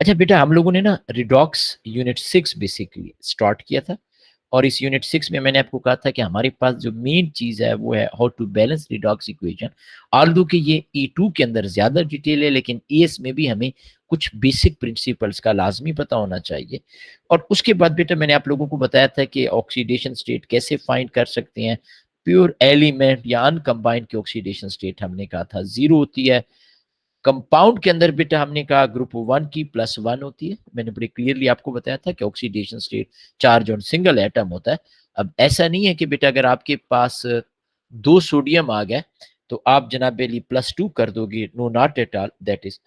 अच्छा बेटा, हम लोगों ने ना रिडॉक्स यूनिट 6 बेसिकली स्टार्ट किया था, और इस यूनिट 6 में मैंने आपको कहा था कि हमारे पास जो मेन चीज़ है वो है how to balance redox equation. Although कि ये E2 के अंदर ज़्यादा डिटेल है, लेकिन ES में भी हमें कुछ बेसिक प्रिंसिपल्स का लाजमी पता होना चाहिए। और उसके बाद बेटा मैंने आप लोगों को बताया था कि ऑक्सीडेशन स्टेट कैसे फाइंड कर सकते हैं। प्योर एलिमेंट या अनकम्बाइंड की ऑक्सीडेशन स्टेट हमने कहा था 0 होती है। कंपाउंड के अंदर बेटा हमने कहा ग्रुप 1 की +1 होती है। मैंने बड़े क्लियरली आपको बताया था कि oxidation state charge on single atom होता है। अब ऐसा नहीं है कि बेटा अगर आपके पास 2 सोडियम आ गए तो आप जनाब अली +2 कर दोगे, no not at all, that is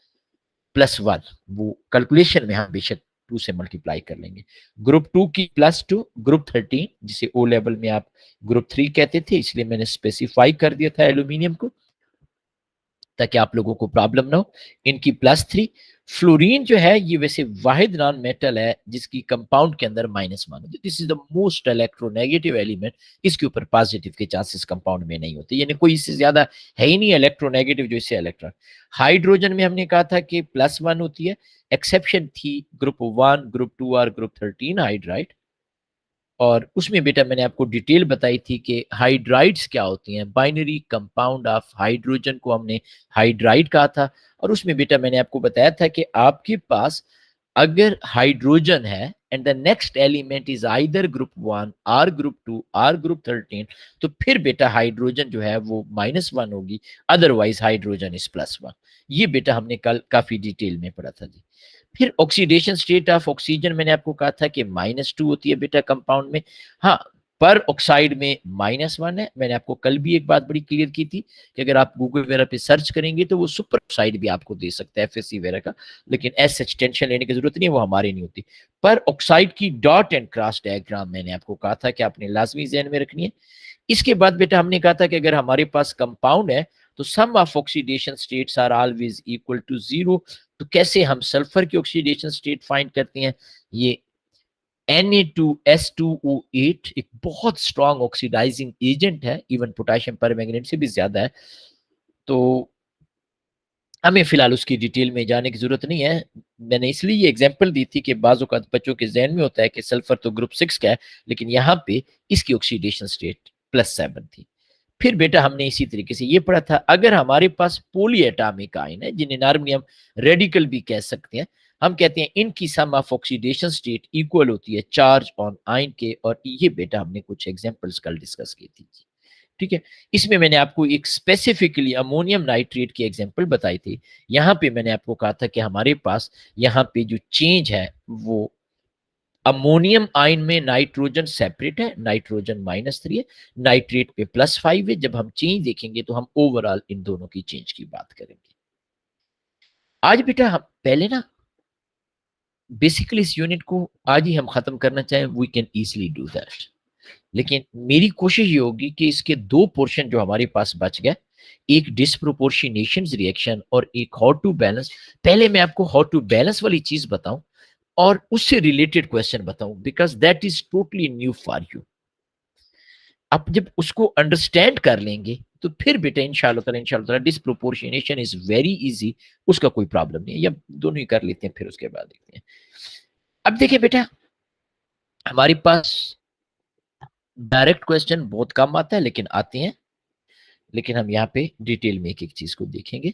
+1। वो कैलकुलेशन में हम बेशक 2 से मल्टीप्लाई कर लेंगे। ग्रुप 2 की +2, ग्रुप 13 जिसे ओ लेवल में आप ग्रुप 3 कहते थे, इसलिए मैंने स्पेसिफाई कर दिया था एल्यूमिनियम को ताकि आप लोगों को प्रॉब्लम ना हो। इनकी +3। फ्लोरीन जो है ये वैसे वाहिद नॉन मेटल है जिसकी कंपाउंड के अंदर -1 होती है। This is the most electronegative element. इसके ऊपर पॉजिटिव के चांसेस कंपाउंड में नहीं होते, यानी कोई इससे ज्यादा है ही नहीं इलेक्ट्रोनेगेटिव जो इससे इलेक्ट्रॉन। हाइड्रोजन में हमने कहा था कि +1 होती है। एक्सेप्शन थी ग्रुप 1, ग्रुप 2 और ग्रुप 13 हाइड्राइड। और उसमें बेटा मैंने आपको डिटेल बताई थी कि हाइड्राइड्स क्या होती हैं। बाइनरी कंपाउंड ऑफ हाइड्रोजन को हमने हाइड्राइड कहा था। और उसमें बेटा मैंने आपको बताया था कि आपके पास अगर हाइड्रोजन है and the next element is either group 1 or group 2 or group 13, तो फिर बेटा हाइड्रोजन जो है वो -1 होगी, अदरवाइज हाइड्रोजन इज +1। ये बेटा हमने कल काफी डिटेल में पढ़ा था जी। फिर ऑक्सीडेशन स्टेट ऑफ ऑक्सीजन मैंने आपको कहा था कि -2 होती है बेटा कंपाउंड में। हाँ, पर ऑक्साइड में -1 है। मैंने आपको कल भी एक बात बड़ी क्लियर की थी कि अगर आप गूगल वगैरह पे सर्च करेंगे तो वो सुपर ऑक्साइड भी आपको दे सकता है, FSC वगैरह का, लेकिन ऐसे सच टेंशन लेने की जरूरत नहीं है, वो हमारी नहीं होती। पर ऑक्साइड की डॉट एंड क्रॉस डायग्राम मैंने आपको कहा था कि आपने लाजमी ज़हन में रखनी है। इसके बाद बेटा हमने कहा था कि अगर हमारे पास कंपाउंड है तो sum of oxidation states are always equal to 0। तो कैसे हम सल्फर की ऑक्सीडेशन स्टेट फाइंड करते हैं। ये Na2S2O8 एक बहुत स्ट्रॉन्ग ऑक्सीडाइजिंग एजेंट है, इवन पोटेशियम परमैंगनेट से भी ज्यादा है। तो हमें फिलहाल उसकी डिटेल में जाने की जरूरत नहीं है। मैंने इसलिए ये एग्जांपल दी थी कि बाजू का बच्चों के जहन में होता है कि सल्फर तो ग्रुप 6 का है, लेकिन यहाँ पे इसकी ऑक्सीडेशन स्टेट +7 थी। फिर बेटा हमने इसी तरीके से ये पढ़ा था, अगर हमारे पास पॉलीएटॉमिक आयन है जिन्हें नॉर्मली हम रेडिकल भी कह सकते हैं, हम कहते हैं इनकी सम ऑफ ऑक्सीडेशन स्टेट इक्वल होती है चार्ज ऑन आयन के। और ये बेटा हमने कुछ एग्जांपल्स कल डिस्कस की थी। ठीक है, इसमें मैंने आपको एक स्पेसिफिकली अमोनियम नाइट्रेट की एग्जांपल बताई थी। यहाँ पे मैंने आपको कहा था कि हमारे पास यहाँ पे जो चेंज है वो अमोनियम आयन में नाइट्रोजन सेपरेट है, नाइट्रोजन -3 है, नाइट्रेट पे +5 है। जब हम चेंज देखेंगे तो हम ओवरऑल इन दोनों की चेंज की बात करेंगे। आज बेटा हम पहले ना बेसिकली इस यूनिट को आज ही हम खत्म करना चाहें, we can easily do that. लेकिन मेरी कोशिश ये होगी कि इसके 2 पोर्शन जो हमारे पास बच गए, एक डिस्प्रोपोर्शनेशन रिएक्शन और एक हाउ टू बैलेंस। पहले मैं आपको हाउ टू बैलेंस वाली चीज बताऊं और उससे रिलेटेड क्वेश्चन बताऊं, because that is totally new for you. आप जब उसको अंडरस्टैंड कर लेंगे तो फिर बेटा इंशाल्लाह डिस्प्रोपोर्शनेशन इज वेरी इजी, उसका कोई प्रॉब्लम नहीं है, या दोनों ही कर लेते हैं फिर उसके बाद देखते हैं। अब देखिए बेटा, हमारे पास डायरेक्ट क्वेश्चन बहुत कम आता है लेकिन आते हैं। लेकिन हम यहाँ पे डिटेल में एक एक चीज को देखेंगे।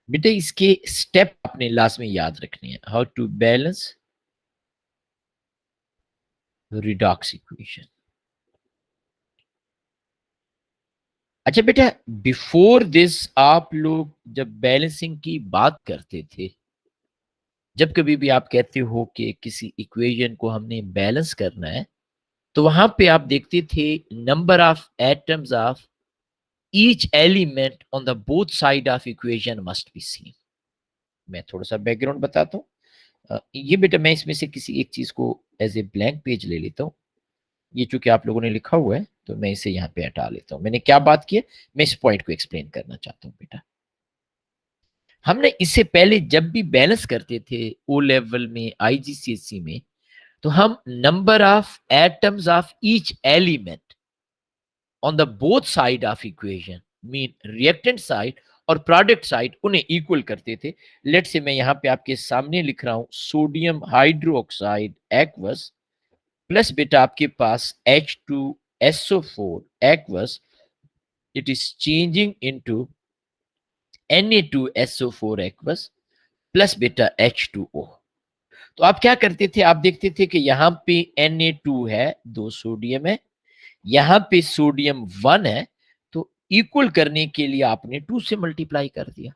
बेटा इसके स्टेप अपने लाजमी याद रखने हैं। How to balance redox equation. अच्छा बेटा, बिफोर दिस आप लोग जब बैलेंसिंग की बात करते थे, जब कभी भी आप कहते हो कि किसी इक्वेशन को हमने बैलेंस करना है, तो वहां पे आप देखते थे number of atoms of each element on the both side of equation must be same. मैं थोड़ा सा बैकग्राउंड बताता हूँ। ये बेटा मैं इसमें से किसी एक चीज को एज ए ब्लैंक पेज ले लेता हूँ। ये चूंकि आप लोगों ने लिखा हुआ है तो मैं इसे यहाँ पे हटा लेता हूँ। मैंने क्या बात की है, मैं इस पॉइंट को एक्सप्लेन करना चाहता हूँ बेटा। हमने इससे पहले जब भी बैलेंस करते थे ओ लेवल में, IGCSE में, तो हम number of atoms of each element on the both side of equation mean reactant side और प्रोडक्ट साइड उन्हें इक्वल करते थे। लेट से मैं यहाँ पे आपके सामने लिख रहा हूँ सोडियम हाइड्रोक्साइड एक्वस प्लस बेटा आपके पास H2SO4 aqueous, it is changing into Na2SO4 aqueous plus बेटा H2O। तो आप क्या करते थे, आप देखते थे कि यहाँ पे Na2 है, 2 सोडियम है, यहाँ पे सोडियम 1 है, तो इक्वल करने के लिए आपने 2 से मल्टीप्लाई कर दिया।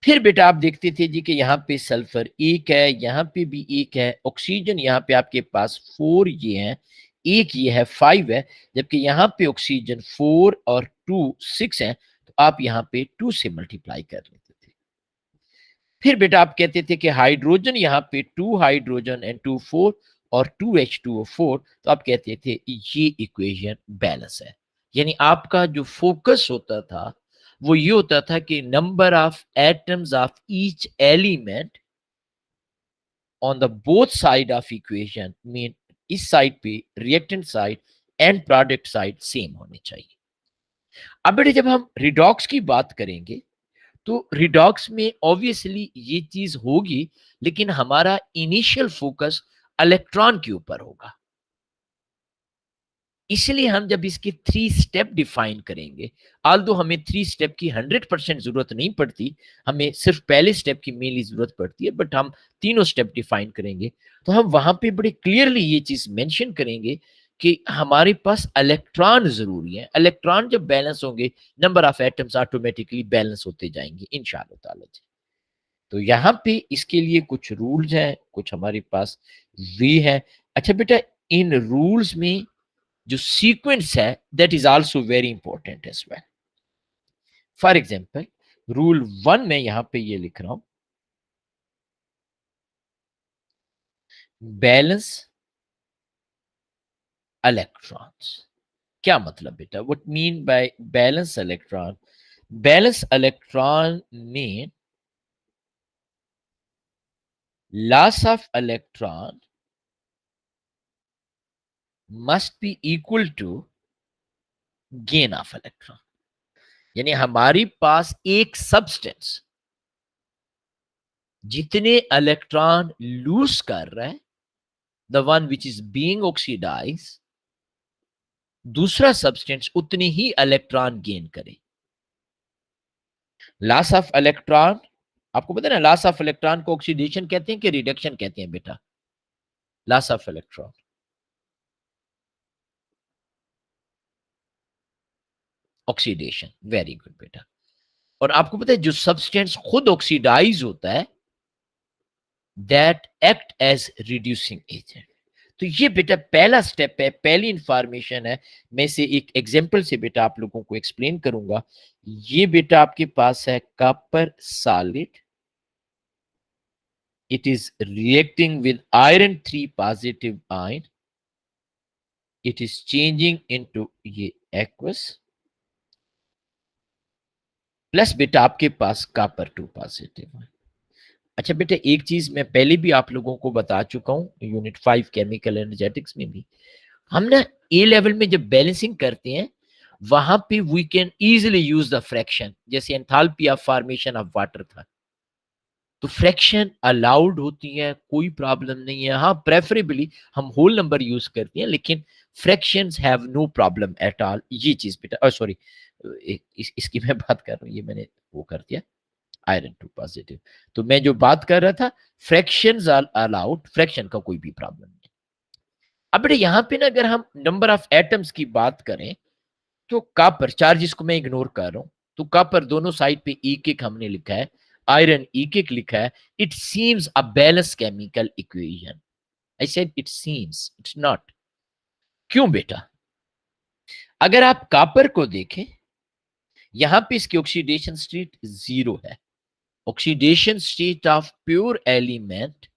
फिर बेटा आप देखते थे जी कि यहाँ पे सल्फर 1 है, यहाँ पे भी 1 है, ऑक्सीजन यहाँ पे आपके पास 4 ये है, 1 ये है 5 है, जबकि यहाँ पे ऑक्सीजन 4 और 2 6 है, तो आप यहाँ पे 2 से मल्टीप्लाई कर लेते थे। फिर बेटा आप कहते थे कि हाइड्रोजन यहाँ पे 2 हाइड्रोजन एंड 2 4 और 2H2O4, तो आप कहते थे ये इक्वेशन बैलेंस है। यानी आपका जो फोकस होता था वो ये होता था कि number of atoms of each element on the both side of equation, mean इस साइड पे reactant side and product side same होने चाहिए। अब बेटे जब हम रिडॉक्स की बात करेंगे तो रिडॉक्स में ऑब्वियसली ये चीज होगी, लेकिन हमारा इनिशियल फोकस इलेक्ट्रॉन के ऊपर होगा। इसलिए हम जब इसके 3 स्टेप डिफाइन करेंगे, आल्दो हमें 3 स्टेप की 100% जरूरत नहीं पड़ती, हमें सिर्फ पहले स्टेप की मेनली जरूरत पड़ती है, बट हम तीनों स्टेप डिफाइन करेंगे तो हम वहां पे बड़े क्लियरली ये चीज मेंशन करेंगे कि हमारे पास इलेक्ट्रॉन जरूरी है। इलेक्ट्रॉन जब बैलेंस होंगे, number of atoms automatically balance होते जाएंगे इंशाअल्लाह ताला जी। तो यहाँ पे इसके लिए कुछ रूल्स हैं, कुछ हमारे पास वे है। अच्छा बेटा, इन रूल्स में जो सीक्वेंस है that is also very important as well. For example rule 1 में यहां पे ये लिख रहा हूं, बैलेंस इलेक्ट्रॉन्स। क्या मतलब बेटा, what mean by balance electron? Balance electron में loss of electron must be equal to gain of electron. यानी हमारे पास एक सब्सटेंस जितने इलेक्ट्रॉन लूज कर रहा है, the one which is being oxidise, दूसरा सब्सटेंस उतने ही इलेक्ट्रॉन गेन करे। लॉस ऑफ इलेक्ट्रॉन, आपको पता है ना, लॉस ऑफ इलेक्ट्रॉन को ऑक्सीडेशन कहते हैं कि रिडक्शन कहते हैं बेटा? Loss of electron, oxidation. Very good बेटा। और आपको पता है जो सब्सटेंस खुद ऑक्सीडाइज होता है that act as reducing agent. तो ये बेटा पहला स्टेप है, पहली इंफॉर्मेशन है। मैं से एक एग्जांपल से बेटा आप लोगों को एक्सप्लेन करूंगा। ये बेटा आपके पास है copper solid, it is reacting with iron 3 positive ion, it is changing into ये aqueous प्लस बेटा आपके पास कॉपर 2 पॉजिटिव है। अच्छा बेटा, एक चीज मैं पहले भी आप लोगों को बता चुका हूं यूनिट 5 केमिकल एनर्जेटिक्स में भी, हम ना ए लेवल में जब बैलेंसिंग करते हैं वहां पे we can easily use the fraction, जैसे enthalpy of formation of water था, तो फ्रैक्शन अलाउड होती है, कोई प्रॉब्लम नहीं है। हाँ, प्रेफरेबली हम होल नंबर यूज करते हैं, लेकिन fractions have no problem at all. ये चीज बेटा, सॉरी, इसकी मैं बात कर रहा हूँ, ये मैंने वो कर दिया, आयरन 2 पॉजिटिव। तो मैं जो बात कर रहा था, फ्रैक्शंस आर अलाउड, फ्रैक्शन का कोई भी प्रॉब्लम नहीं। अब बेटा यहाँ पे ना अगर हम नंबर ऑफ एटम्स की बात करें, तो कॉपर चार्जेस को मैं इग्नोर कर रहा हूं, तो कॉपर दोनों साइड पे एक एक हमने लिखा है, आयरन एक एक लिखा है। It seems a balance chemical equation. I said it seems, it's not. क्यों बेटा? अगर आप कॉपर को देखें, यहां पे इसकी ऑक्सीडेशन स्टेट 0 है। Oxidation state of pure element,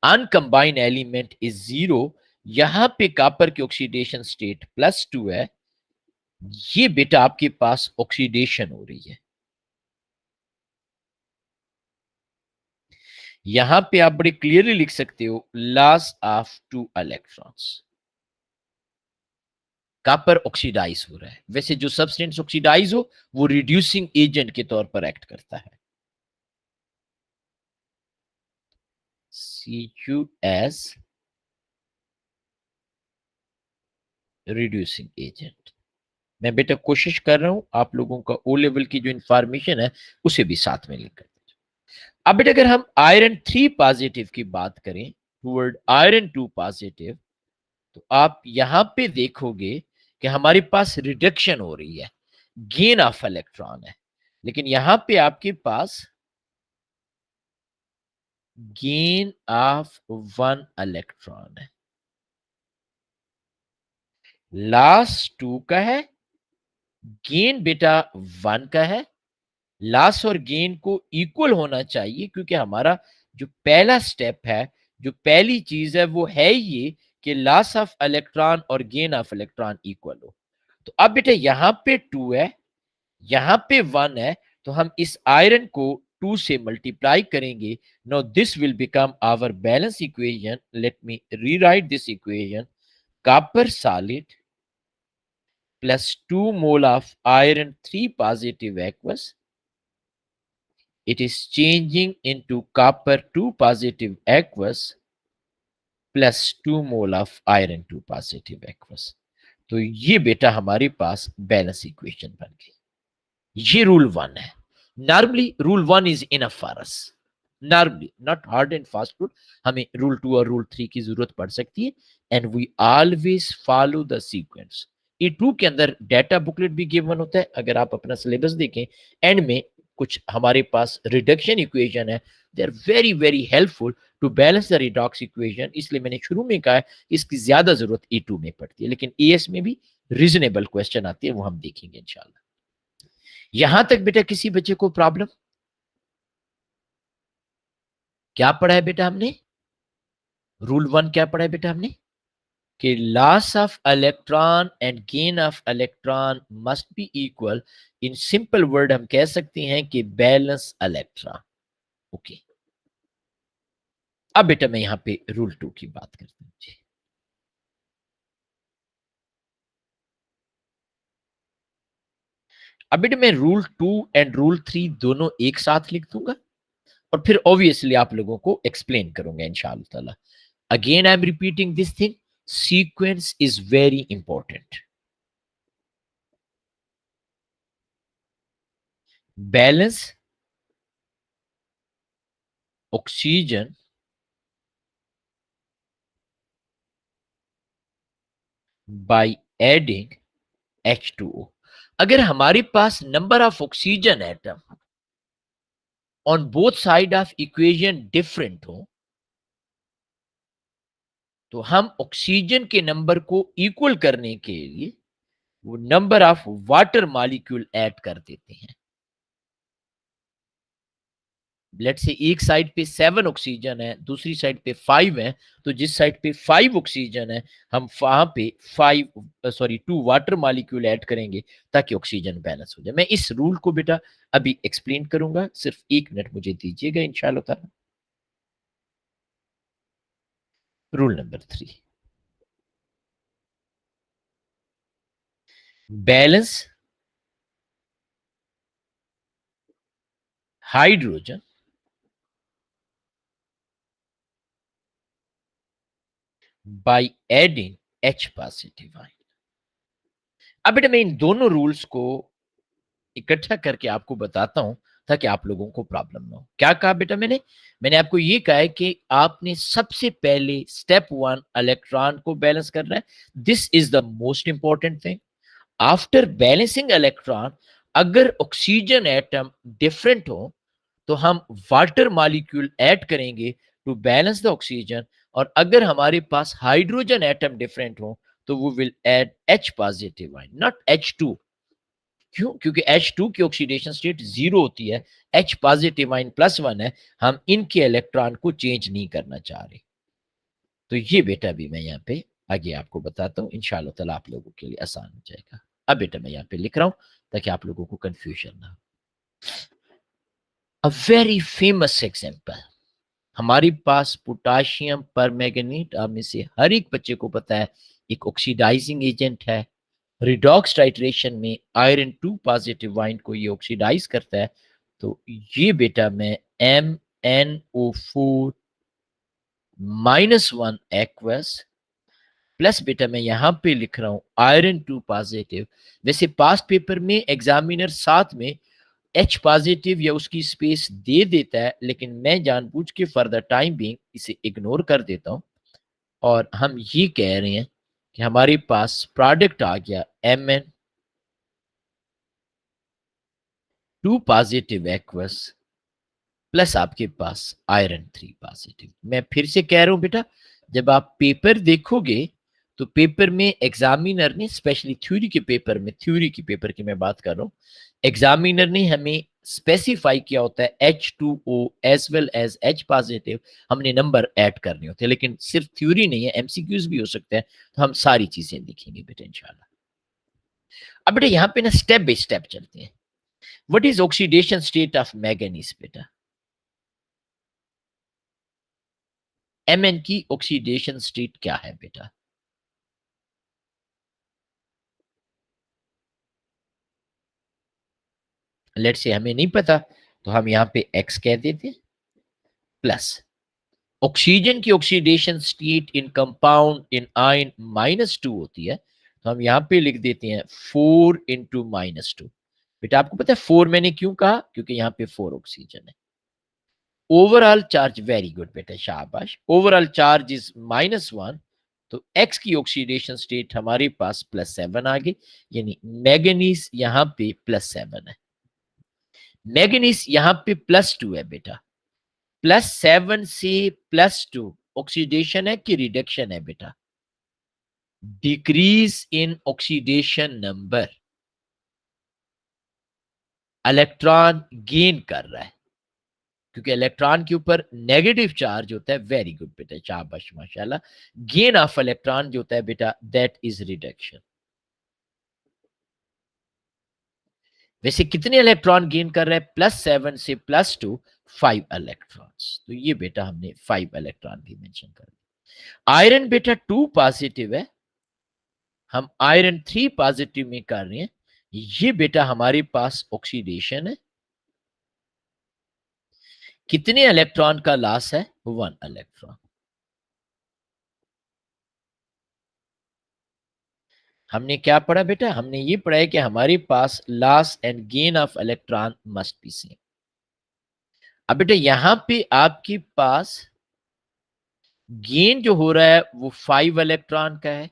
uncombined element is 0। यहां पे कॉपर की ऑक्सीडेशन स्टेट +2 है। ये बेटा आपके पास ऑक्सीडेशन हो रही है। यहां पे आप बड़े क्लियरली लिख सकते हो loss of 2 electrons. Copper oxidise हो रहा है। वैसे जो सब्सटेंस ऑक्सीडाइज हो वो रिड्यूसिंग एजेंट के तौर पर एक्ट करता है। CuS reducing agent. मैं बेटा कोशिश कर रहा हूं आप लोगों का ओ लेवल की जो इंफॉर्मेशन है उसे भी साथ में लिख कर। अब बेटा अगर हम आयरन 3 पॉजिटिव की बात करें टूवर्ड आयरन 2 पॉजिटिव, तो आप यहां पे देखोगे कि हमारे पास रिडक्शन हो रही है, गेन ऑफ इलेक्ट्रॉन है, लेकिन यहां पे आपके पास गेन ऑफ 1 इलेक्ट्रॉन है। लास्ट 2 का है, गेन बेटा 1 का है। लॉस और गेन को इक्वल होना चाहिए, क्योंकि हमारा जो पहला स्टेप है, जो पहली चीज है वो है ये कि लॉस ऑफ इलेक्ट्रॉन और गेन ऑफ इलेक्ट्रॉन इक्वल हो। तो अब बेटा यहां पे 2 है, यहां पे 1 है, तो हम इस आयरन को 2 से मल्टीप्लाई करेंगे। Now this will become our balance equation. Let me rewrite this equation. Copper solid plus 2 mole of iron 3 positive aqueous, it is changing into copper 2 positive aqueous plus 2 mole of iron 2 positive aqueous। तो ये बेटा हमारे पास balance equation बन गई। ये rule 1 है। Normally rule 1 is enough for us, normally, not hard and fast rule. हमें rule 2 और रूल 3 की जरूरत पड़ सकती है, and we always follow the sequence. E two के अंदर डाटा बुकलेट भी गिवन होता है, अगर आप अपना सिलेबस देखें एंड में कुछ हमारे पास रिडक्शन इक्वेशन है, they are very very helpful to balance the redox equation. इसलिए मैंने शुरू में कहा इसकी ज्यादा जरूरत ई टू में पड़ती है, लेकिन एएस में भी रीजनेबल क्वेश्चन आती है, वो हम देखेंगे इंशाल्लाह। यहां तक बेटा किसी बच्चे को प्रॉब्लम? क्या पढ़ा है बेटा हमने? रूल 1 क्या पढ़ा है बेटा हमने कि loss of electron and gain of electron must be equal. In simple word हम कह सकते हैं कि बैलेंस इलेक्ट्रॉन। ओके, अब बेटा मैं यहां पे रूल 2 की बात करता हूं जी। अब बेटा मैं रूल 2 एंड रूल 3 दोनों एक साथ लिख दूंगा और फिर ऑब्वियसली आप लोगों को एक्सप्लेन करूंगा इंशाअल्लाह ताला। Again I am repeating this thing, sequence is very important. Balance oxygen by adding H2O। अगर हमारे पास number of oxygen atom on both side of equation different हो, तो हम ऑक्सीजन के नंबर को इक्वल करने के लिए वो number of water molecule add कर देते हैं। लेट से एक साइड पे 7 ऑक्सीजन है, दूसरी साइड पे 5 है, तो जिस साइड पे 5 ऑक्सीजन है हम वहां पे 2 वाटर मॉलिक्यूल ऐड करेंगे ताकि ऑक्सीजन बैलेंस हो जाए। मैं इस रूल को बेटा अभी एक्सप्लेन करूंगा, सिर्फ 1 मिनट मुझे दीजिएगा इंशाल्लाह ताला। Rule number 3, balance hydrogen by adding H positive ion. अब बेटा मैं इन दोनों रूल्स को इकट्ठा करके आपको बताता हूं ताकि आप लोगों को प्रॉब्लम ना हो। क्या कहा बेटा मैंने? मैंने आपको ये कहा है कि आपने सबसे पहले स्टेप 1 इलेक्ट्रॉन को बैलेंस करना है। This is the most important thing. After balancing electron, अगर ऑक्सीजन एटम डिफरेंट हो तो हम वाटर मॉलिक्यूल ऐड करेंगे टू बैलेंस द ऑक्सीजन, और अगर हमारे पास हाइड्रोजन एटम डिफरेंट हो तो वो will add H positive ion, not H2। क्यों? क्योंकि H2 की ऑक्सीडेशन स्टेट 0 होती है, H पॉजिटिव आयन +1 है, हम इनके इलेक्ट्रॉन को चेंज नहीं करना चाह रहे। तो ये बेटा भी मैं यहाँ पे आगे आपको बताता हूँ, इंशाअल्लाह ताला आप लोगों के लिए आसान हो जाएगा। अब बेटा मैं यहाँ पे लिख रहा हूँ ताकि आप लोगों को कंफ्यूजन ना हो। अ वेरी फेमस एग्जांपल, हमारे पास पोटाशियम पर मैंगनीट, आप में से हर एक बच्चे को पता है, एक ऑक्सीडाइजिंग एजेंट है। रिडॉक्स टाइट्रेशन में आयरन 2 पॉजिटिव आयन को ये ऑक्सीडाइज करता है, तो ये बेटा मैं MnO4 -1 एक्वस प्लस बेटा मैं यहां पे लिख रहा हूं आयरन 2 पॉजिटिव। वैसे पास्ट पेपर में एग्जामिनर साथ में H पॉजिटिव या उसकी स्पेस दे देता है, लेकिन मैं जानबूझ के फॉर द टाइम बीइंग इसे इग्नोर कर देता हूं और हम ये कह रहे हैं कि हमारे पास प्रोडक्ट आ गया Mn2 पॉजिटिव एक्वस प्लस आपके पास आयरन 3 पॉजिटिव। मैं फिर से कह रहा हूं बेटा, जब आप पेपर देखोगे तो पेपर में एग्जामिनर ने, स्पेशली थ्योरी के पेपर में, थ्योरी की पेपर की मैं बात कर रहा हूं, एग्जामिनर ने हमें स्पेसिफाई किया होता है H2O as well as H positive, हमने नंबर ऐड करने होते हैं, लेकिन सिर्फ थ्योरी नहीं है, एमसीक्यूज भी हो सकते हैं, तो हम सारी चीजें लिखेंगे बेटा इंशाल्लाह। अब बेटा यहाँ पे ना स्टेप बाय स्टेप चलते हैं। What is oxidation state of manganese बेटा? Mn की ऑक्सीडेशन स्टेट क्या है बेटा? लेट्स से हमें नहीं पता, तो हम यहाँ पे X कह देते हैं, प्लस ऑक्सीजन की oxidation state in compound in ion -2 होती है, तो हम यहाँ पे लिख देते हैं 4 इंटू -2। बेटा आपको पता है 4 मैंने क्यों कहा? क्योंकि यहाँ पे 4 ऑक्सीजन है। ओवरऑल चार्ज, वेरी गुड बेटा, शाबाश, ओवरऑल चार्ज इज -1, तो X की ऑक्सीडेशन स्टेट हमारे पास +7 आ गई, यानी मैग्नीज यहाँ पे +7 है। मैग्नीज यहाँ पे +2 है बेटा। +7 से +2 ऑक्सीडेशन है कि रिडक्शन है बेटा? Decrease in oxidation number, electron gain कर रहा है, क्योंकि इलेक्ट्रॉन के ऊपर नेगेटिव चार्ज होता है। वेरी गुड बेटा, शाबाश माशाल्लाह। गेन ऑफ इलेक्ट्रॉन जो होता है बेटा, दैट इज रिडक्शन। वैसे कितने इलेक्ट्रॉन गेन कर रहे हैं? +7 से +2, 5 इलेक्ट्रॉन्स। तो ये बेटा हमने 5 इलेक्ट्रॉन भी मेंशन कर दिया। आयरन बेटा 2 पॉजिटिव है, हम आयरन 3 पॉजिटिव में कर रहे हैं। ये बेटा हमारे पास ऑक्सीडेशन है। कितने इलेक्ट्रॉन का लॉस है? 1 इलेक्ट्रॉन। हमने क्या पढ़ा बेटा? हमने ये पढ़ा है कि हमारे पास loss and gain of electron must be same. अब बेटा यहां पे आपके पास गेन जो हो रहा है वो 5 इलेक्ट्रॉन का है,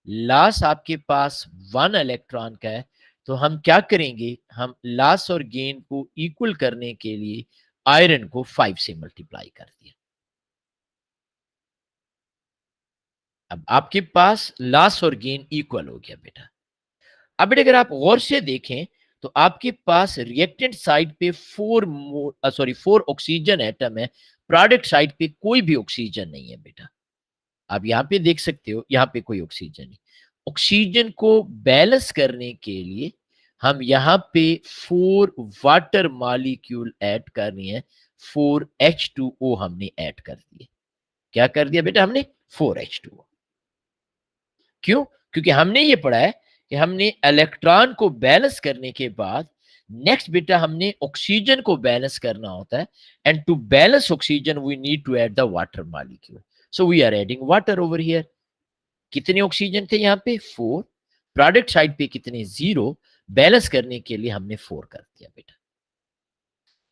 लॉस आपके पास 1 इलेक्ट्रॉन का है। तो हम क्या करेंगे? हम लॉस और गेन को इक्वल करने के लिए आयरन को 5 से मल्टीप्लाई कर दिया। अब आपके पास लॉस और गेन इक्वल हो गया बेटा। अब बेटा अगर आप गौर से देखें तो आपके पास रिएक्टेंट साइड पे 4 ऑक्सीजन एटम है, प्रोडक्ट साइड पे कोई भी ऑक्सीजन नहीं है बेटा। आप यहाँ पे देख सकते हो, यहाँ पे कोई ऑक्सीजन नहीं। ऑक्सीजन को बैलेंस करने के लिए हम यहाँ पे 4 वाटर मॉलिक्यूल ऐड कर रहे हैं, 4H2O हमने ऐड कर दिए। क्या कर दिया बेटा हमने? 4H2O। क्यों? क्योंकि हमने ये पढ़ा है कि हमने इलेक्ट्रॉन को बैलेंस करने के बाद नेक्स्ट बेटा हमने ऑक्सीजन को बैलेंस करना होता है, and to balance oxygen we need to add the water molecule. So we are adding water over here. कितने ऑक्सीजन थे यहाँ पे? 4। प्रोडक्ट साइड पे कितने? 0। बैलेंस करने के लिए हमने 4 कर दिया बेटा।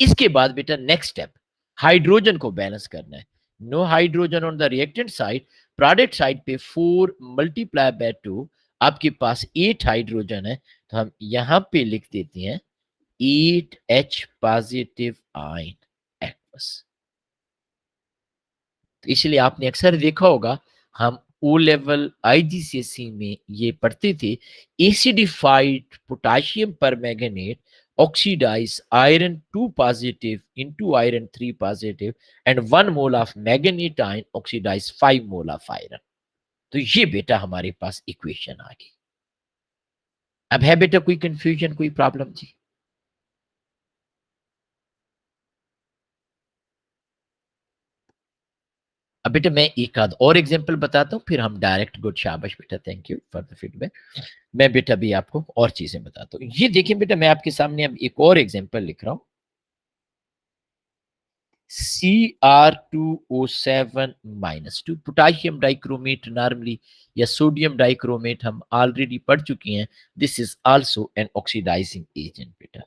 इसके बाद बेटा नेक्स्ट स्टेप, हाइड्रोजन को बैलेंस करना है। No hydrogen on the reactant side, product side पे 4 मल्टीप्लाई बाय 2, आपके पास 8 हाइड्रोजन है, तो हम यहां पे लिख देते हैं 8H पॉजिटिव आयन एक्वस। तो इसलिए आपने अक्सर देखा होगा, हम ओ लेवल आईजीसीएसई में ये पढ़ते थे, acidified potassium permanganate oxidize iron 2 positive into iron 3 positive and 1 mole of manganese ion oxidize 5 mole of iron। तो ये बेटा हमारे पास इक्वेशन आ गई। अब है बेटा कोई कंफ्यूजन, कोई प्रॉब्लम जी? अब बेटा मैं एक आध और एग्जांपल बताता हूँ, फिर हम डायरेक्ट गुड शाबाश बेटा, thank you for the feedback. मैं बेटा भी आपको और चीजें बताता हूँ। ये देखिए बेटा, मैं आपके सामने अब एक और एग्जांपल लिख रहा हूँ। Cr2O7-2 पोटाशियम डाइक्रोमेट नॉर्मली, या सोडियम डाइक्रोमेट हम ऑलरेडी पढ़ चुकी हैं। This is also an oxidising agent बेटा।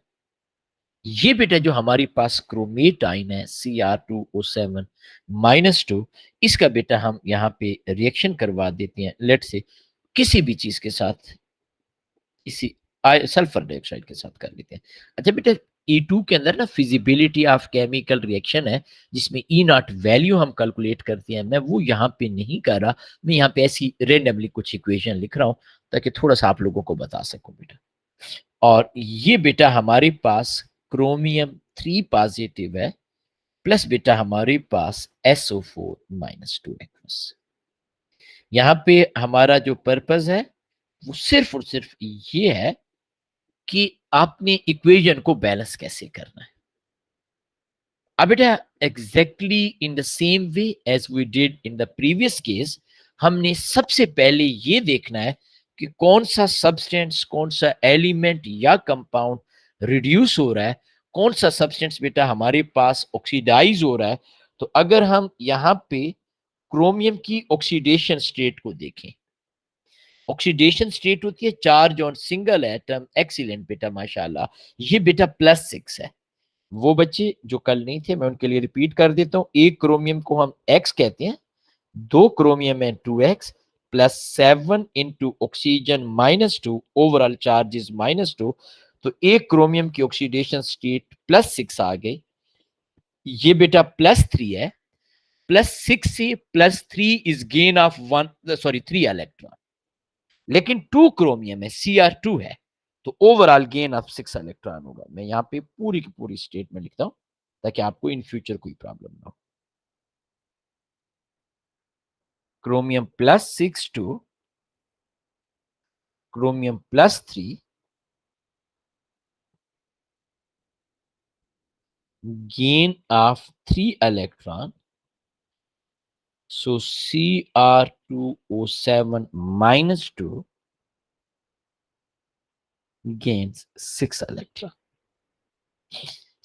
ये बेटा जो हमारे पास क्रोमेट आइन है Cr2O7-2, इसका बेटा हम यहाँ पे रिएक्शन करवा देते हैं, लेट से किसी भी चीज के साथ, इसी सल्फर डाइऑक्साइड के साथ कर लेते हैं। अच्छा बेटा, E2 के अंदर ना फिजिबिलिटी ऑफ केमिकल रिएक्शन है, जिसमें E0 वैल्यू हम कैलकुलेट करते हैं। मैं वो यहाँ पे नहीं कर रहा, मैं यहाँ पे ऐसी रेंडमली कुछ इक्वेशन लिख रहा हूँ ताकि थोड़ा सा आप लोगों को बता सकूं बेटा। और ये बेटा हमारे पास क्रोमियम 3 पॉजिटिव है, प्लस बेटा हमारे पास SO4-2 एक्वस। यहाँ पे हमारा जो पर्पस है वो सिर्फ और सिर्फ ये है कि आपने इक्वेशन को बैलेंस कैसे करना है। अब बेटा exactly in the same way as we did in the previous case, हमने सबसे पहले ये देखना है कि कौन सा सब्सटेंस, कौन सा एलिमेंट या कंपाउंड रिड्यूस हो रहा है, कौन सा सब्सटेंस बेटा हमारे पास ऑक्सीडाइज हो रहा है। तो अगर हम यहाँ पे क्रोमियम की ऑक्सीडेशन स्टेट को देखें, ऑक्सीडेशन स्टेट होती है charge on single atom, excellent बेटा माशाल्लाह, ये बेटा +6 है। वो बच्चे जो कल नहीं थे, मैं उनके लिए रिपीट कर देता हूँ। एक क्रोमियम को हम एक्स कहते हैं, दो क्रोमियम है 2x, +7 into oxygen -2, overall charge is -2। तो एक क्रोमियम की ऑक्सीडेशन स्टेट +6 आ गई, ये बेटा +3 है। +6 से +3 इज गेन ऑफ 3 इलेक्ट्रॉन, लेकिन 2 क्रोमियम है, Cr2 है, तो ओवरऑल गेन ऑफ 6 इलेक्ट्रॉन होगा। मैं यहाँ पे पूरी की पूरी स्टेटमेंट लिखता हूं ताकि आपको इन फ्यूचर कोई प्रॉब्लम ना हो। Chromium +6 two chromium +3, gain of 3 electron, so Cr2O7-2 gains 6 electron।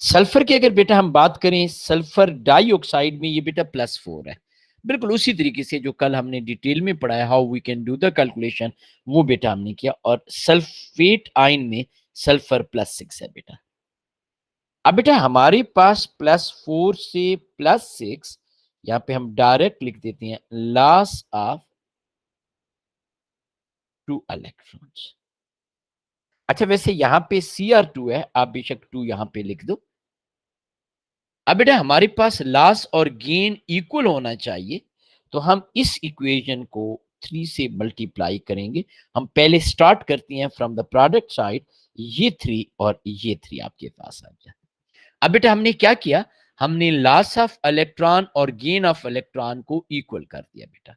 Sulphur की अगर बेटा हम बात करें, सल्फर डाइऑक्साइड में ये बेटा +4 है। बिल्कुल उसी तरीके से जो कल हमने डिटेल में पढ़ा है, how we can do the calculation, वो बेटा हमने किया। और सल्फेट आयन में सल्फर +6 है बेटा। अब बेटा हमारे पास +4 से +6, यहां पे हम डायरेक्ट लिख देते हैं लॉस ऑफ 2 इलेक्ट्रॉन्स। अच्छा वैसे यहां पे Cr2 है, आप बेशक 2 यहां पे लिख दो। अब बेटा हमारे पास लॉस और गेन इक्वल होना चाहिए, तो हम इस इक्वेशन को 3 से मल्टीप्लाई करेंगे। हम पहले स्टार्ट करते हैं फ्रॉम द प्रोडक्ट साइड, ये 3 और ये 3 आपके पास आ गया। अब बेटा हमने क्या किया, हमने लॉस ऑफ इलेक्ट्रॉन और गेन ऑफ इलेक्ट्रॉन को इक्वल कर दिया बेटा।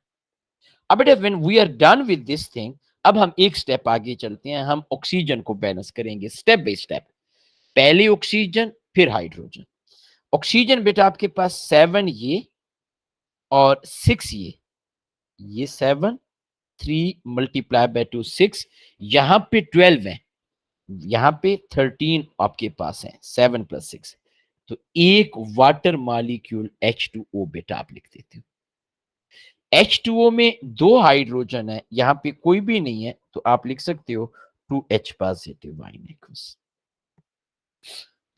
अब बेटा when we are done with this thing, अब हम एक स्टेप आगे चलते हैं, हम ऑक्सीजन को बैलेंस करेंगे स्टेप बाय स्टेप। पहले ऑक्सीजन, फिर हाइड्रोजन। ऑक्सीजन बेटा आपके पास 7 ये और 6 ये 7, 3 मल्टीप्लाई बाय 2 6, यहां पे 12 है, यहां पे 13 आपके पास है, 7 + 6। तो एक वाटर मॉलिक्यूल H2O बेटा आप लिख देते हो। H2O में 2 हाइड्रोजन है, यहां पे कोई भी नहीं है, तो आप लिख सकते हो 2H पॉजिटिव आयन एक्वस।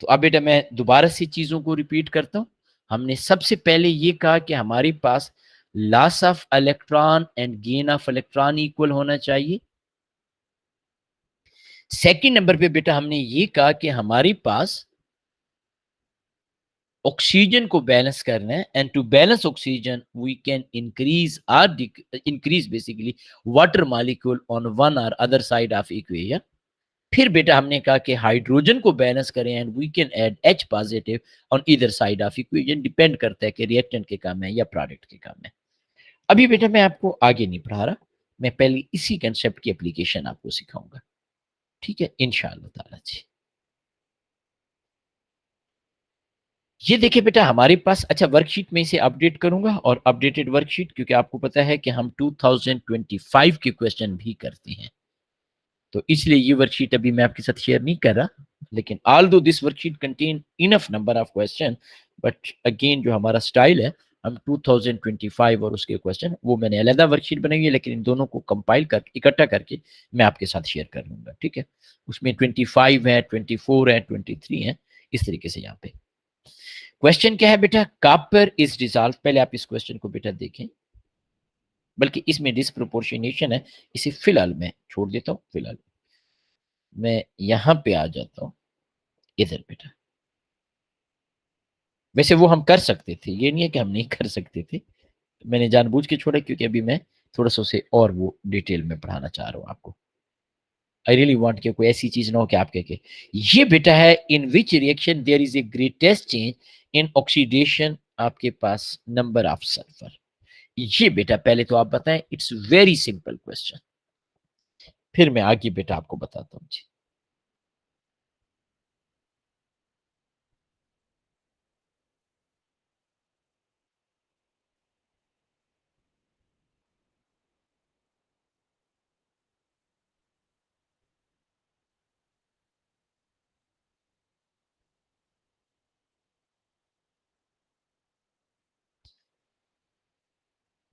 तो अब बेटा मैं दोबारा से चीजों को रिपीट करता हूं। हमने सबसे पहले ये कहा कि हमारे पास loss of electron and gain of electron equal होना चाहिए। सेकंड नंबर पे बेटा हमने ये कहा कि हमारे पास ऑक्सीजन को बैलेंस करना है, and to balance oxygen we can increase basically water molecule on one और अदर साइड ऑफ इक्वेशन। फिर बेटा हमने कहा कि हाइड्रोजन को बैलेंस करें and we can add H positive on either side of equation, depend करता है कि रिएक्टेंट के काम है या प्रोडक्ट के काम है। अभी बेटा मैं आपको आगे नहीं पढ़ा रहा, मैं पहले इसी कंसेप्ट की एप्लीकेशन आपको सिखाऊंगा, ठीक है इंशाअल्लाह ताला जी। ये देखिए बेटा हमारे पास अच्छा वर्कशीट में इसे अपडेट करूँगा और अपडेटेड वर्कशीट क्योंकि आपको पता है कि हम 2025 के क्वेश्चन भी करते हैं। तो इसलिए ये वर्कशीट अभी मैं आपके साथ शेयर नहीं कर रहा। लेकिन although this worksheet contain enough number of question but again जो हमारा स्टाइल है हम 2025 और उसके क्वेश्चन वो मैंने अलग वर्कशीट बनाई है लेकिन इन दोनों को कंपाइल कर इकट्ठा करके मैं आपके साथ शेयर कर लूँगा, ठीक है? उसमें 25 है, 24 है, 23 है, इस तरीके से यहाँ पे। क्वेश्चन क्या है बेटा? Copper is dissolve. पहले आप इस क्वेश्चन को बेटा देखें, बल्कि इसमें डिस्प्रोपोर्शनेशन है, इसे फिलहाल मैं छोड़ देता हूँ। फिलहाल मैं यहाँ पे आ जाता हूँ, इधर बेटा। वैसे वो हम कर सकते थे, ये नहीं है कि हम नहीं कर सकते थे। मैंने जानबूझ के छोड़ा क्योंकि अभी मैं थोड़ा सा उसे और वो डिटेल में पढ़ाना चाह रहा हूँ आपको। आई रियली वांट कि कोई ऐसी चीज ना हो कि आप कह के ये बेटा है in which reaction there is a greatest change in oxidation आपके पास नंबर ऑफ सल्फर। ये बेटा पहले तो आप बताएं, इट्स वेरी सिंपल क्वेश्चन, फिर मैं आगे बेटा आपको बताता हूँ जी।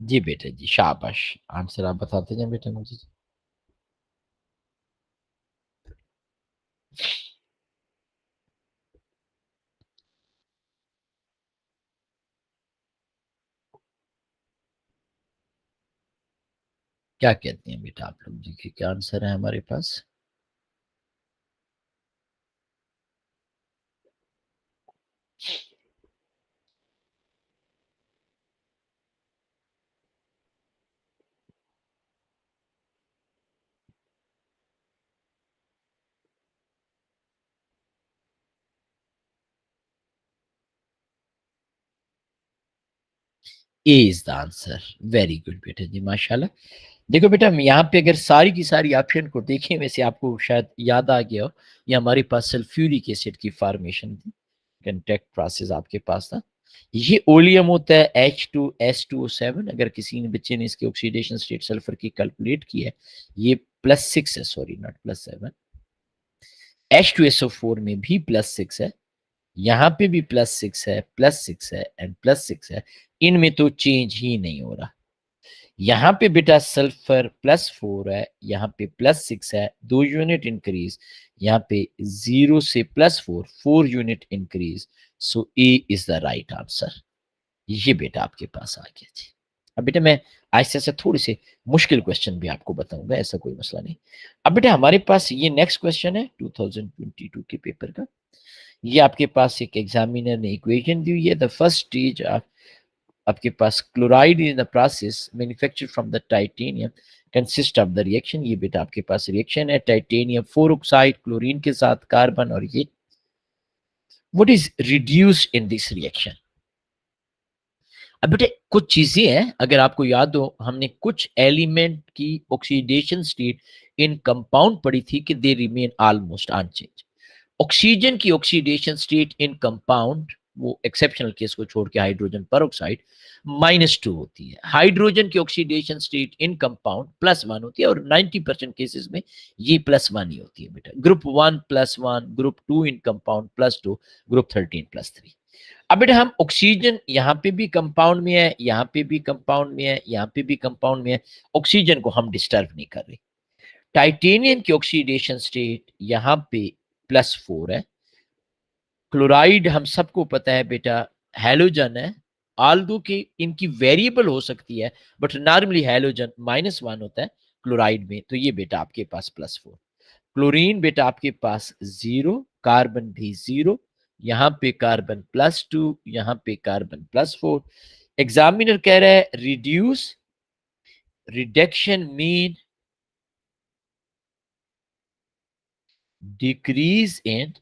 जी बेटा जी, शाबाश। आंसर आप बताते जाए बेटा मुझे। क्या कहते हैं बेटा आप लोग जी कि क्या आंसर है हमारे पास? A is the answer. Very good बेटा जी, माशाल्लाह। देखो बेटा हम यहाँ पे अगर सारी की सारी ऑप्शन को देखें, वैसे आपको शायद याद आ गया हो, ये हमारे पास सल्फ्यूरिक एसिड की फॉर्मेशन थी, कंटेक्ट प्रोसेस आपके पास था। ये ओलियम होता है H2S2O7। अगर किसी ने बच्चे ने इसकी ऑक्सीडेशन स्टेट सल्फर की कैलकुलेट की है, ये +6 है, सॉरी नॉट +7। H2SO4 में भी +6 है, यहाँ पे भी +6 है, +6 है एंड +6 है। इनमें तो चेंज ही नहीं हो रहा। यहाँ पे बेटा सल्फर +4 है, यहाँ पे +6 है, 2 यूनिट इंक्रीज। यहाँ पे 0 से +4, 4 unit increase. So A is the right answer. ये बेटा आपके पास आ गया जी। अब बेटा मैं आहिस्ते से थोड़ी से मुश्किल क्वेश्चन भी आपको बताऊंगा, ऐसा कोई मसला नहीं। अब बेटा हमारे पास ये नेक्स्ट क्वेश्चन है 2022 के पेपर का। ये आपके पास एक एग्जामिनर ने इक्वेशन दी हुई है। द फर्स्ट स्टेज आपके पास chloride in the process manufactured from the titanium consist of the reaction. ये बेटा आपके पास रिएक्शन है टाइटेनियम 4 ऑक्साइड क्लोरीन के साथ कार्बन, और ये what is reduced in this reaction. अब बेटे कुछ चीजें हैं, अगर आपको याद हो हमने कुछ एलिमेंट की ऑक्सीडेशन स्टेट इन कंपाउंड पढ़ी थी कि they remain almost unchanged. Oxygen की ऑक्सीडेशन स्टेट इन कंपाउंड, वो एक्सेप्शनल केस को छोड़ के हाइड्रोजन पर ऑक्साइड, -2 होती है। हाइड्रोजन की ऑक्सीडेशन स्टेट इन कंपाउंड +1 होती है, और 90% केसेस में ये +1 ही होती है बेटा। ग्रुप 1 +1, ग्रुप 2 इन कंपाउंड +2, ग्रुप 13 +3। अब बेटा हम ऑक्सीजन यहाँ पे भी कंपाउंड में है, यहाँ पे भी कंपाउंड में है, यहाँ पे भी कंपाउंड में है, ऑक्सीजन को हम डिस्टर्ब नहीं कर रहे। टाइटेनियम की ऑक्सीडेशन स्टेट यहाँ पे +4 है। क्लोराइड हम सबको पता है बेटा हैलोजन है, आल्दो की इनकी वेरिएबल हो सकती है, बट नॉर्मली हैलोजन -1 होता है क्लोराइड में। तो ये बेटा आपके पास +4। क्लोरीन बेटा आपके पास 0, कार्बन भी 0, यहाँ पे कार्बन +2, यहाँ पे कार्बन +4। एग्जामिनर कह रहा है reduce, reduction mean decrease in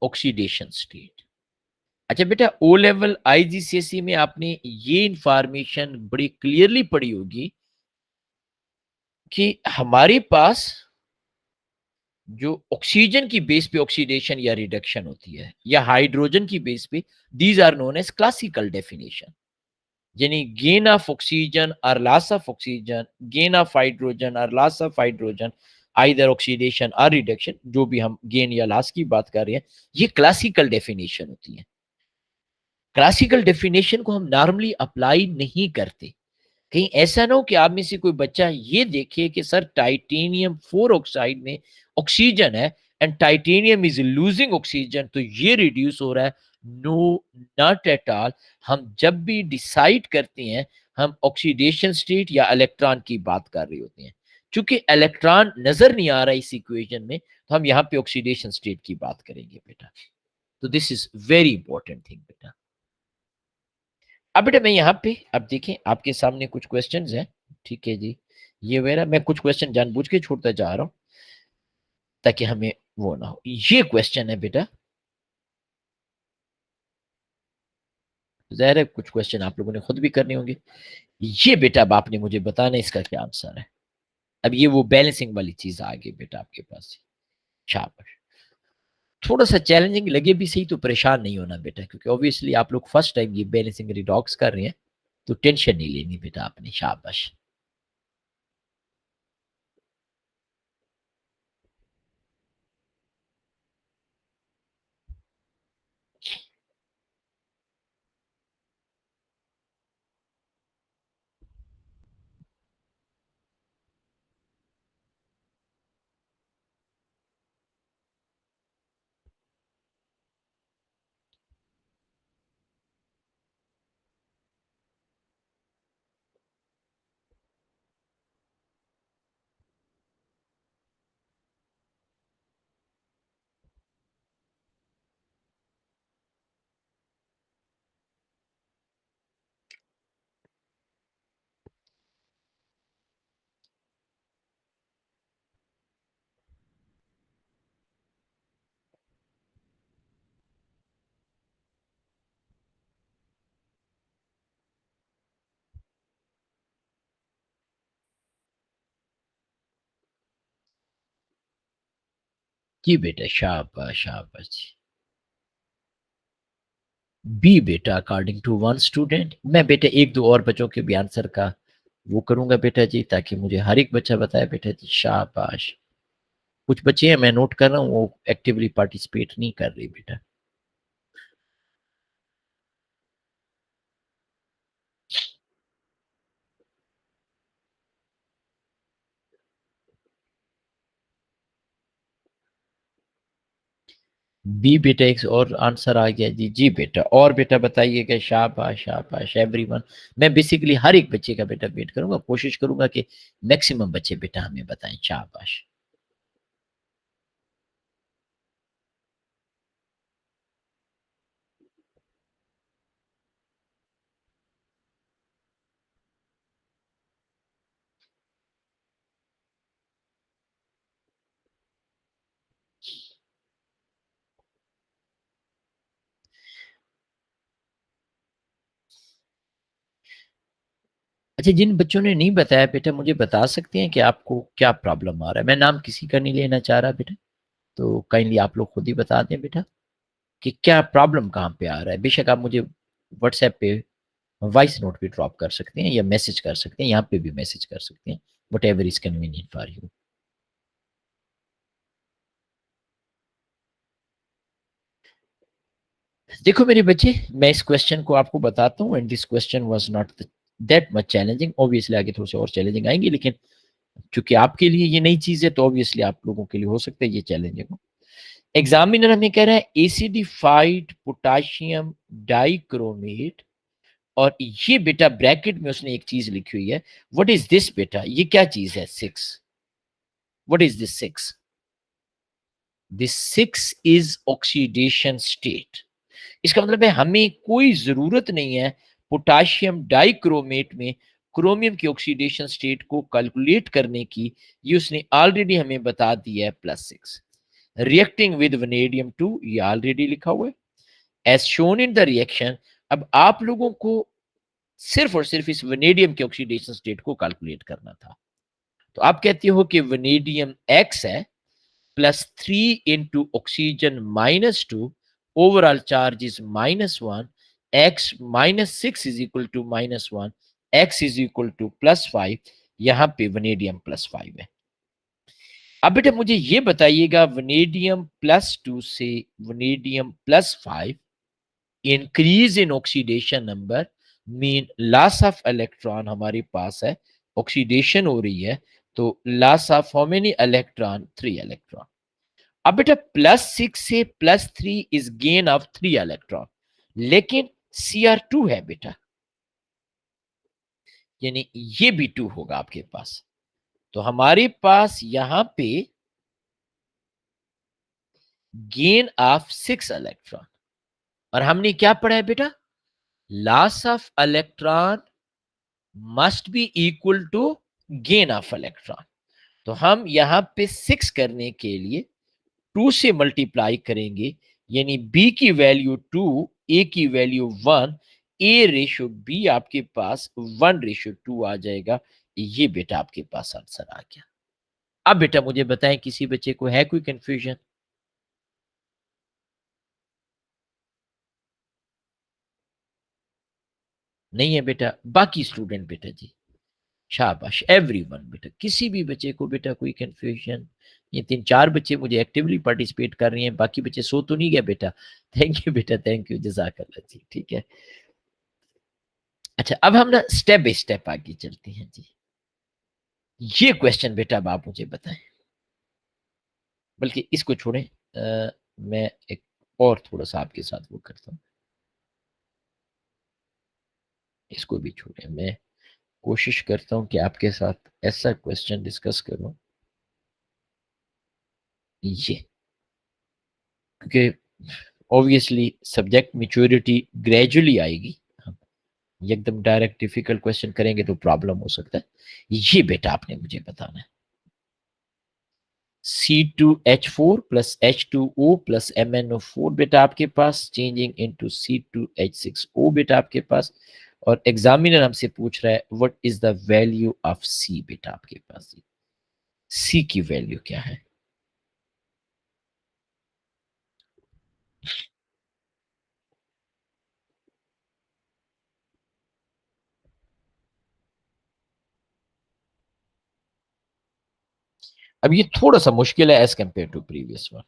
oxidation state. अच्छा बेटा ओ लेवल आईजीसीएसई में आपने ये इंफॉर्मेशन बड़ी क्लियरली पढ़ी होगी कि हमारे पास जो ऑक्सीजन की बेस पे ऑक्सीडेशन या रिडक्शन होती है या हाइड्रोजन की बेस पे, these are known as classical definition. यानी गेन ऑफ ऑक्सीजन और loss of oxygen, gain of hydrogen और loss of hydrogen, either oxidation और रिडक्शन, जो भी हम गेन या लॉस की बात कर रहे हैं, ये क्लासिकल डेफिनेशन होती है। क्लासिकल डेफिनेशन को हम नॉर्मली अप्लाई नहीं करते। कहीं ऐसा ना हो कि आप में से कोई बच्चा ये देखे कि सर टाइटेनियम 4 ऑक्साइड में ऑक्सीजन है and titanium is losing oxygen, तो ये रिड्यूस हो रहा है। No, not at all. हम जब भी डिसाइड करते हैं, हम ऑक्सीडेशन स्टेट या इलेक्ट्रॉन की बात कर रहे होते हैं। चूंकि इलेक्ट्रॉन नजर नहीं आ रहा इस इक्वेशन में, तो हम यहाँ पे ऑक्सीडेशन स्टेट की बात करेंगे बेटा। तो this is very important thing बेटा। अब बेटा मैं यहाँ पे, अब देखें आपके सामने कुछ क्वेश्चंस हैं। ठीक है जी, ये मेरा, मैं कुछ क्वेश्चन जानबूझ के छोड़ता जा रहा हूँ ताकि हमें वो ना हो। ये क्वेश्चन है बेटा, जाहिर है कुछ क्वेश्चन आप लोगों ने खुद भी करने होंगे। ये बेटा अब आपने मुझे बताना है इसका क्या आंसर है। अब ये वो बैलेंसिंग वाली चीज आ गई बेटा आपके पास। शाबाश। थोड़ा सा चैलेंजिंग लगे भी सही, तो परेशान नहीं होना बेटा, क्योंकि ऑब्वियसली आप लोग फर्स्ट टाइम ये बैलेंसिंग रिडॉक्स कर रहे हैं, तो टेंशन नहीं लेनी बेटा आपने। शाबाश। जी बेटा, शाबाश शाबाश। बी बेटा, अकॉर्डिंग टू वन स्टूडेंट। मैं बेटा एक दो और बच्चों के भी आंसर का वो करूंगा बेटा जी, ताकि मुझे हर एक बच्चा बताए बेटा जी। शाबाश। कुछ बच्चे हैं मैं नोट कर रहा हूँ, वो एक्टिवली पार्टिसिपेट नहीं कर रही बेटा। बी बेटा, एक और आंसर आ गया जी। जी बेटा, और बेटा बताइएगा। शाबाश शाबाश एवरीवन। मैं बेसिकली हर एक बच्चे का बेटा वेट करूंगा, कोशिश करूंगा कि मैक्सिमम बच्चे बेटा हमें बताएं। शाबाश। अच्छा, जिन बच्चों ने नहीं बताया बेटा, मुझे बता सकते हैं कि आपको क्या प्रॉब्लम आ रहा है। मैं नाम किसी का नहीं लेना चाह रहा बेटा, तो काइंडली आप लोग खुद ही बता दें बेटा कि क्या प्रॉब्लम कहाँ पे आ रहा है। बेशक आप मुझे व्हाट्सएप पे वॉइस नोट भी ड्रॉप कर सकते हैं या मैसेज कर सकते हैं, यहाँ पे भी मैसेज कर सकते हैं, what ever is convenient for you. देखो मेरे बच्चे, मैं इस क्वेश्चन को आपको बताता हूँ, and this question was not that much challenging. Obviously आगे थोड़े से और चैलेंजिंग आएंगे, लेकिन चूंकि आपके लिए ये नई चीज है, तो ऑब्वियसली आप लोगों के लिए हो सकता है ये चैलेंजिंग हो। एग्जामिनर हमें कह रहा है एसिडिफाइड पोटाशियम डाइक्रोमेट, और ये बेटा ब्रैकेट में उसने एक चीज लिखी हुई है। व्हाट इज दिस बेटा, ये क्या चीज है? 6। What is this 6? This 6 is oxidation state. इसका मतलब है हमें कोई जरूरत नहीं है पोटाशियम डाइक्रोमेट में क्रोमियम की ऑक्सीडेशन स्टेट को कैलकुलेट करने की। ये उसने ऑलरेडी हमें बता दिया है, +6 रिएक्टिंग विद वनेडियम 2, ये ऑलरेडी लिखा हुआ है as shown in the reaction. अब आप लोगों को सिर्फ और सिर्फ इस वनेडियम के ऑक्सीडेशन स्टेट को कैलकुलेट करना था। तो आप कहते हो कि वनेडियम एक्स है, plus 3 into oxygen minus 2, overall charge is minus 1, x minus 6 is equal to minus 1, x is equal to plus 5, यहां पे वनेडियम प्लस 5 है। अब बेटा मुझे ये बताइएगा, वनेडियम प्लस 2 से vanadium plus 5, increase in oxidation number mean loss of electron हमारे पास है, ऑक्सीडेशन हो रही है, तो loss of how many electron, 3 electron. अब बेटा +6 से +3 इज गेन ऑफ 3 इलेक्ट्रॉन, लेकिन Cr2 है बेटा, यानी ये भी 2 होगा आपके पास। तो हमारे पास यहां पे गेन ऑफ 6 इलेक्ट्रॉन, और हमने क्या पढ़ा है बेटा, loss of electron must be equal to gain of electron. तो हम यहां पे 6 करने के लिए 2 से मल्टीप्लाई करेंगे, यानी बी की वैल्यू 2, ए की वैल्यू 1, ए रेशो बी आपके पास 1:2 आ जाएगा। ये बेटा आपके पास आंसर आ गया। अब बेटा मुझे बताएं, किसी बच्चे को है कोई कंफ्यूजन? नहीं है बेटा? बाकी स्टूडेंट बेटा जी, शाबाश एवरीवन बेटा, किसी भी बच्चे को बेटा कोई कंफ्यूजन? ये 3-4 बच्चे मुझे एक्टिवली पार्टिसिपेट कर रही हैं, बाकी बच्चे सो तो नहीं गए बेटा? थैंक यू बेटा, थैंक यू, जज़ाकल्लाह जी, ठीक है। अच्छा, अब हम ना स्टेप बाय स्टेप आगे चलते हैं जी। ये क्वेश्चन बेटा अब आप मुझे बताएं, बल्कि इसको छोड़ें, मैं एक और थोड़ा सा आपके साथ वो करता हूँ, इसको भी छोड़ें, मैं कोशिश करता हूँ कि आपके साथ ऐसा क्वेश्चन डिस्कस करूँ, ये, क्योंकि ऑब्वियसली सब्जेक्ट मेच्योरिटी ग्रेजुअली आएगी, हम एकदम डायरेक्ट डिफिकल्ट क्वेश्चन करेंगे तो प्रॉब्लम हो सकता है। ये बेटा आपने मुझे बताना है, C2H4 plus H2O plus MnO4 बेटा आपके पास चेंजिंग इनटू C2H6O बेटा आपके पास, और एग्जामिनर हमसे पूछ रहा है what is the value of C बेटा आपके पास, C की वैल्यू क्या है? अब ये थोड़ा सा मुश्किल है as compare to previous one.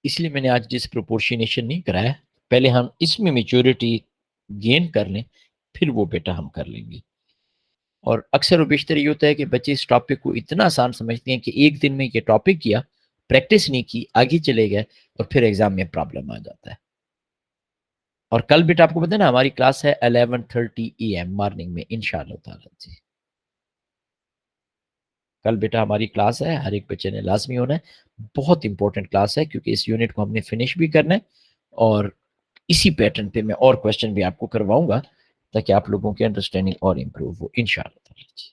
इसलिए मैंने आज जिस प्रोपोर्शनेशन नहीं कराया, पहले हम इसमें मेच्योरिटी गेन कर लें, फिर वो बेटा हम कर लेंगे। और अक्सर व बेशतर ये होता है कि बच्चे इस टॉपिक को इतना आसान समझते हैं कि एक दिन में ये टॉपिक किया, प्रैक्टिस नहीं की, आगे चले गए, और फिर एग्जाम में प्रॉब्लम आ जाता है। और कल बेटा आपको पता है ना, हमारी क्लास है 11:30 AM मॉर्निंग में, इंशाअल्लाह ताला जी। कल बेटा हमारी क्लास है, हर एक बच्चे ने लाजमी होना है, बहुत इंपॉर्टेंट क्लास है, क्योंकि इस यूनिट को हमने फिनिश भी करना है, और इसी पैटर्न पे मैं और क्वेश्चन भी आपको करवाऊंगा, ताकि आप लोगों की अंडरस्टैंडिंग और इम्प्रूव हो इंशाअल्लाह ताला जी।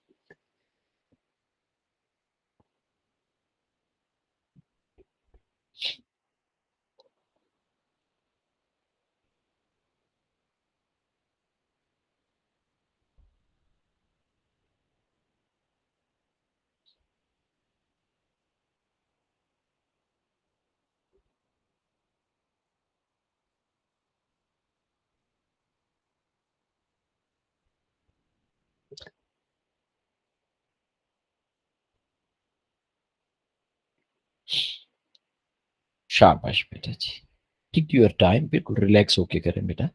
शाबाश बेटा जी, टेक योर टाइम, बिल्कुल रिलैक्स होके करें बेटा।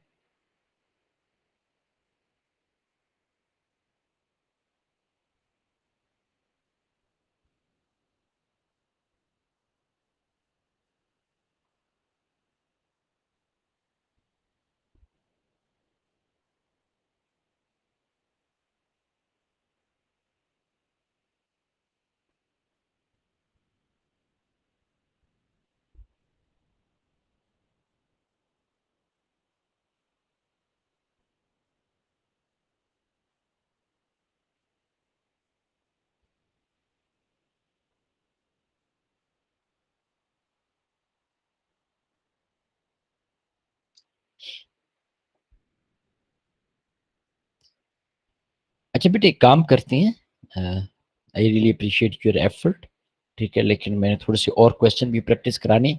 अच्छा बेटा, एक काम करते हैं, I really appreciate your effort, ठीक है, लेकिन मैंने थोड़े से और क्वेश्चन भी प्रैक्टिस कराने।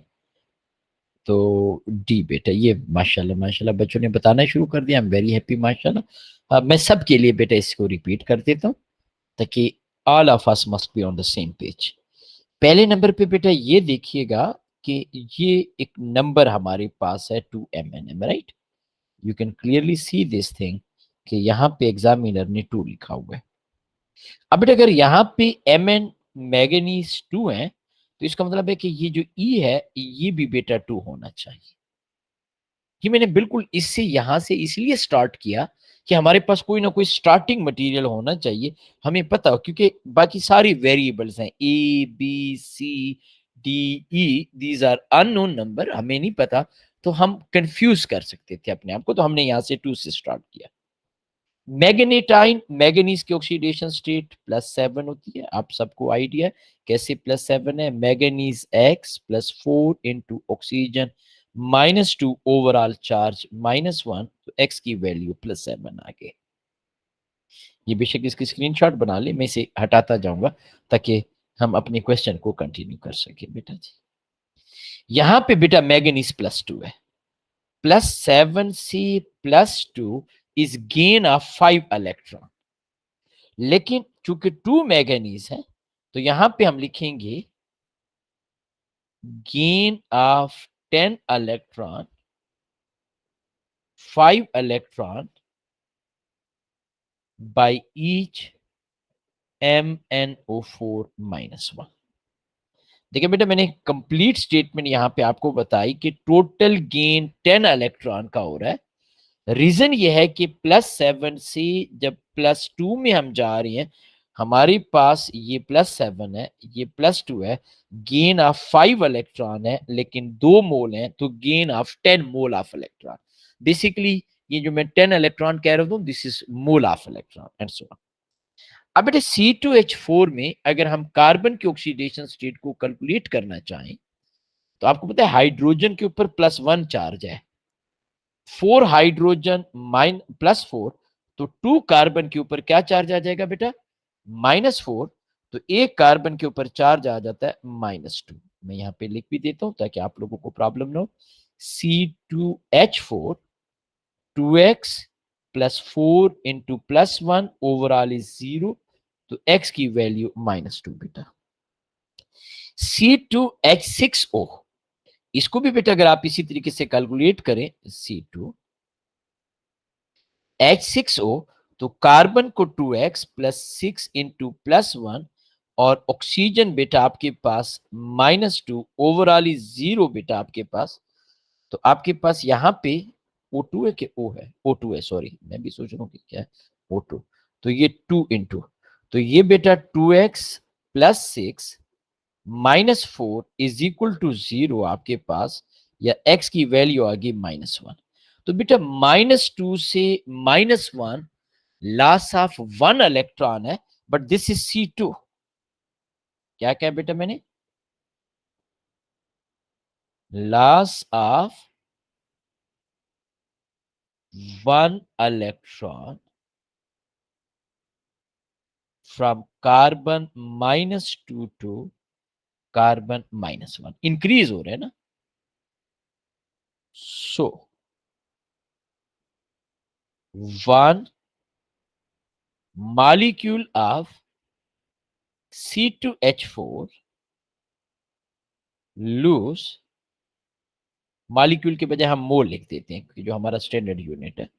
तो डी बेटा, ये माशाल्लाह माशाल्लाह बच्चों ने बताना शुरू कर दिया, आई एम वेरी हैप्पी माशाल्लाह। मैं सबके लिए बेटा इसको रिपीट कर देता हूँ, ताकि all of us must be on the same page. पहले नंबर पे बेटा ये देखिएगा कि ये एक नंबर हमारे पास है 2 MnM, right. You can clearly see this thing कि यहाँ पे एग्जामिनर ने 2 लिखा हुआ है। अब बेटा अगर यहाँ पे Mn मैगनीज 2 है, तो इसका मतलब है कि ये जो E है ये भी बेटा 2 होना चाहिए। ये मैंने बिल्कुल इससे यहां से इसलिए स्टार्ट किया कि हमारे पास कोई ना कोई स्टार्टिंग मटेरियल होना चाहिए, हमें पता हो, क्योंकि बाकी सारी वेरिएबल्स हैं A B C D E, these are unknown number, हमें नहीं पता, तो हम कंफ्यूज कर सकते थे अपने आप को, तो हमने यहां से 2 से स्टार्ट किया। मैग्नेटाइन मैग्नीज की ऑक्सीडेशन स्टेट +7 होती है, आप सबको आइडिया है कैसे +7 है। Manganese x +4 into oxygen -2, overall charge -1, तो एक्स की वैल्यू +7 आ गई। ये बेशक इसकी स्क्रीनशॉट बना ले, मैं इसे हटाता जाऊंगा ताकि हम अपने क्वेश्चन को कंटिन्यू कर सके बेटा जी। यहां पे बेटा मैग्नीज +2 है, +7 से +2 इज गेन ऑफ 5 इलेक्ट्रॉन, लेकिन चूंकि 2 मैगनीज है तो यहां पे हम लिखेंगे gain of 10 electron, 5 electron by each MnO4-1। देखिए बेटा, मैंने कंप्लीट स्टेटमेंट यहां पे आपको बताई कि टोटल गेन 10 इलेक्ट्रॉन का हो रहा है। रीजन ये है कि +7 से जब +2 में हम जा रहे हैं, हमारे पास ये +7 है, ये +2 है, गेन ऑफ 5 इलेक्ट्रॉन है, लेकिन 2 मोल है, तो gain of 10 mole of electron. Basically ये जो मैं 10 इलेक्ट्रॉन कह रहा हूं, this is mole of electron and so on. अब बेटे C2H4 में अगर हम कार्बन की ऑक्सीडेशन स्टेट को कैलकुलेट करना चाहें, तो आपको पता है हाइड्रोजन के ऊपर +1 चार्ज है, 4 हाइड्रोजन +4, तो 2 कार्बन के ऊपर क्या चार्ज आ जाएगा बेटा, -4, तो एक कार्बन के ऊपर चार्ज आ जाता है -2। मैं यहाँ पे लिख भी देता हूं ताकि आप लोगों को प्रॉब्लम ना हो। C2H4 2x +4 into +1, overall is 0, तो x की वैल्यू -2 बेटा। C2H6O, इसको भी बेटा अगर आप इसी तरीके से कैलकुलेट करें, C2H6O, तो कार्बन को 2x +6 इंटू +1, और ऑक्सीजन बेटा आपके पास -2, ओवरऑल इज 0 बेटा आपके पास। तो आपके पास यहाँ पे O2 है कि O है, O2 है, सॉरी, मैं भी सोच रहा हूँ कि क्या है, O2, तो ये 2 इंटू, तो ये बेटा 2x +6 -4 इज इक्वल टू 0 आपके पास, या x की वैल्यू आ गई -1। तो बेटा -2 से -1 लॉस ऑफ 1 इलेक्ट्रॉन है, बट दिस इज C2। क्या क्या बेटा मैंने, loss of 1 electron from carbon -2 to carbon -1, increase हो रहे हैं ना। So 1 molecule of C2H4 lose, molecule के बजाय हम मोल लिख देते हैं क्योंकि जो हमारा स्टैंडर्ड यूनिट है,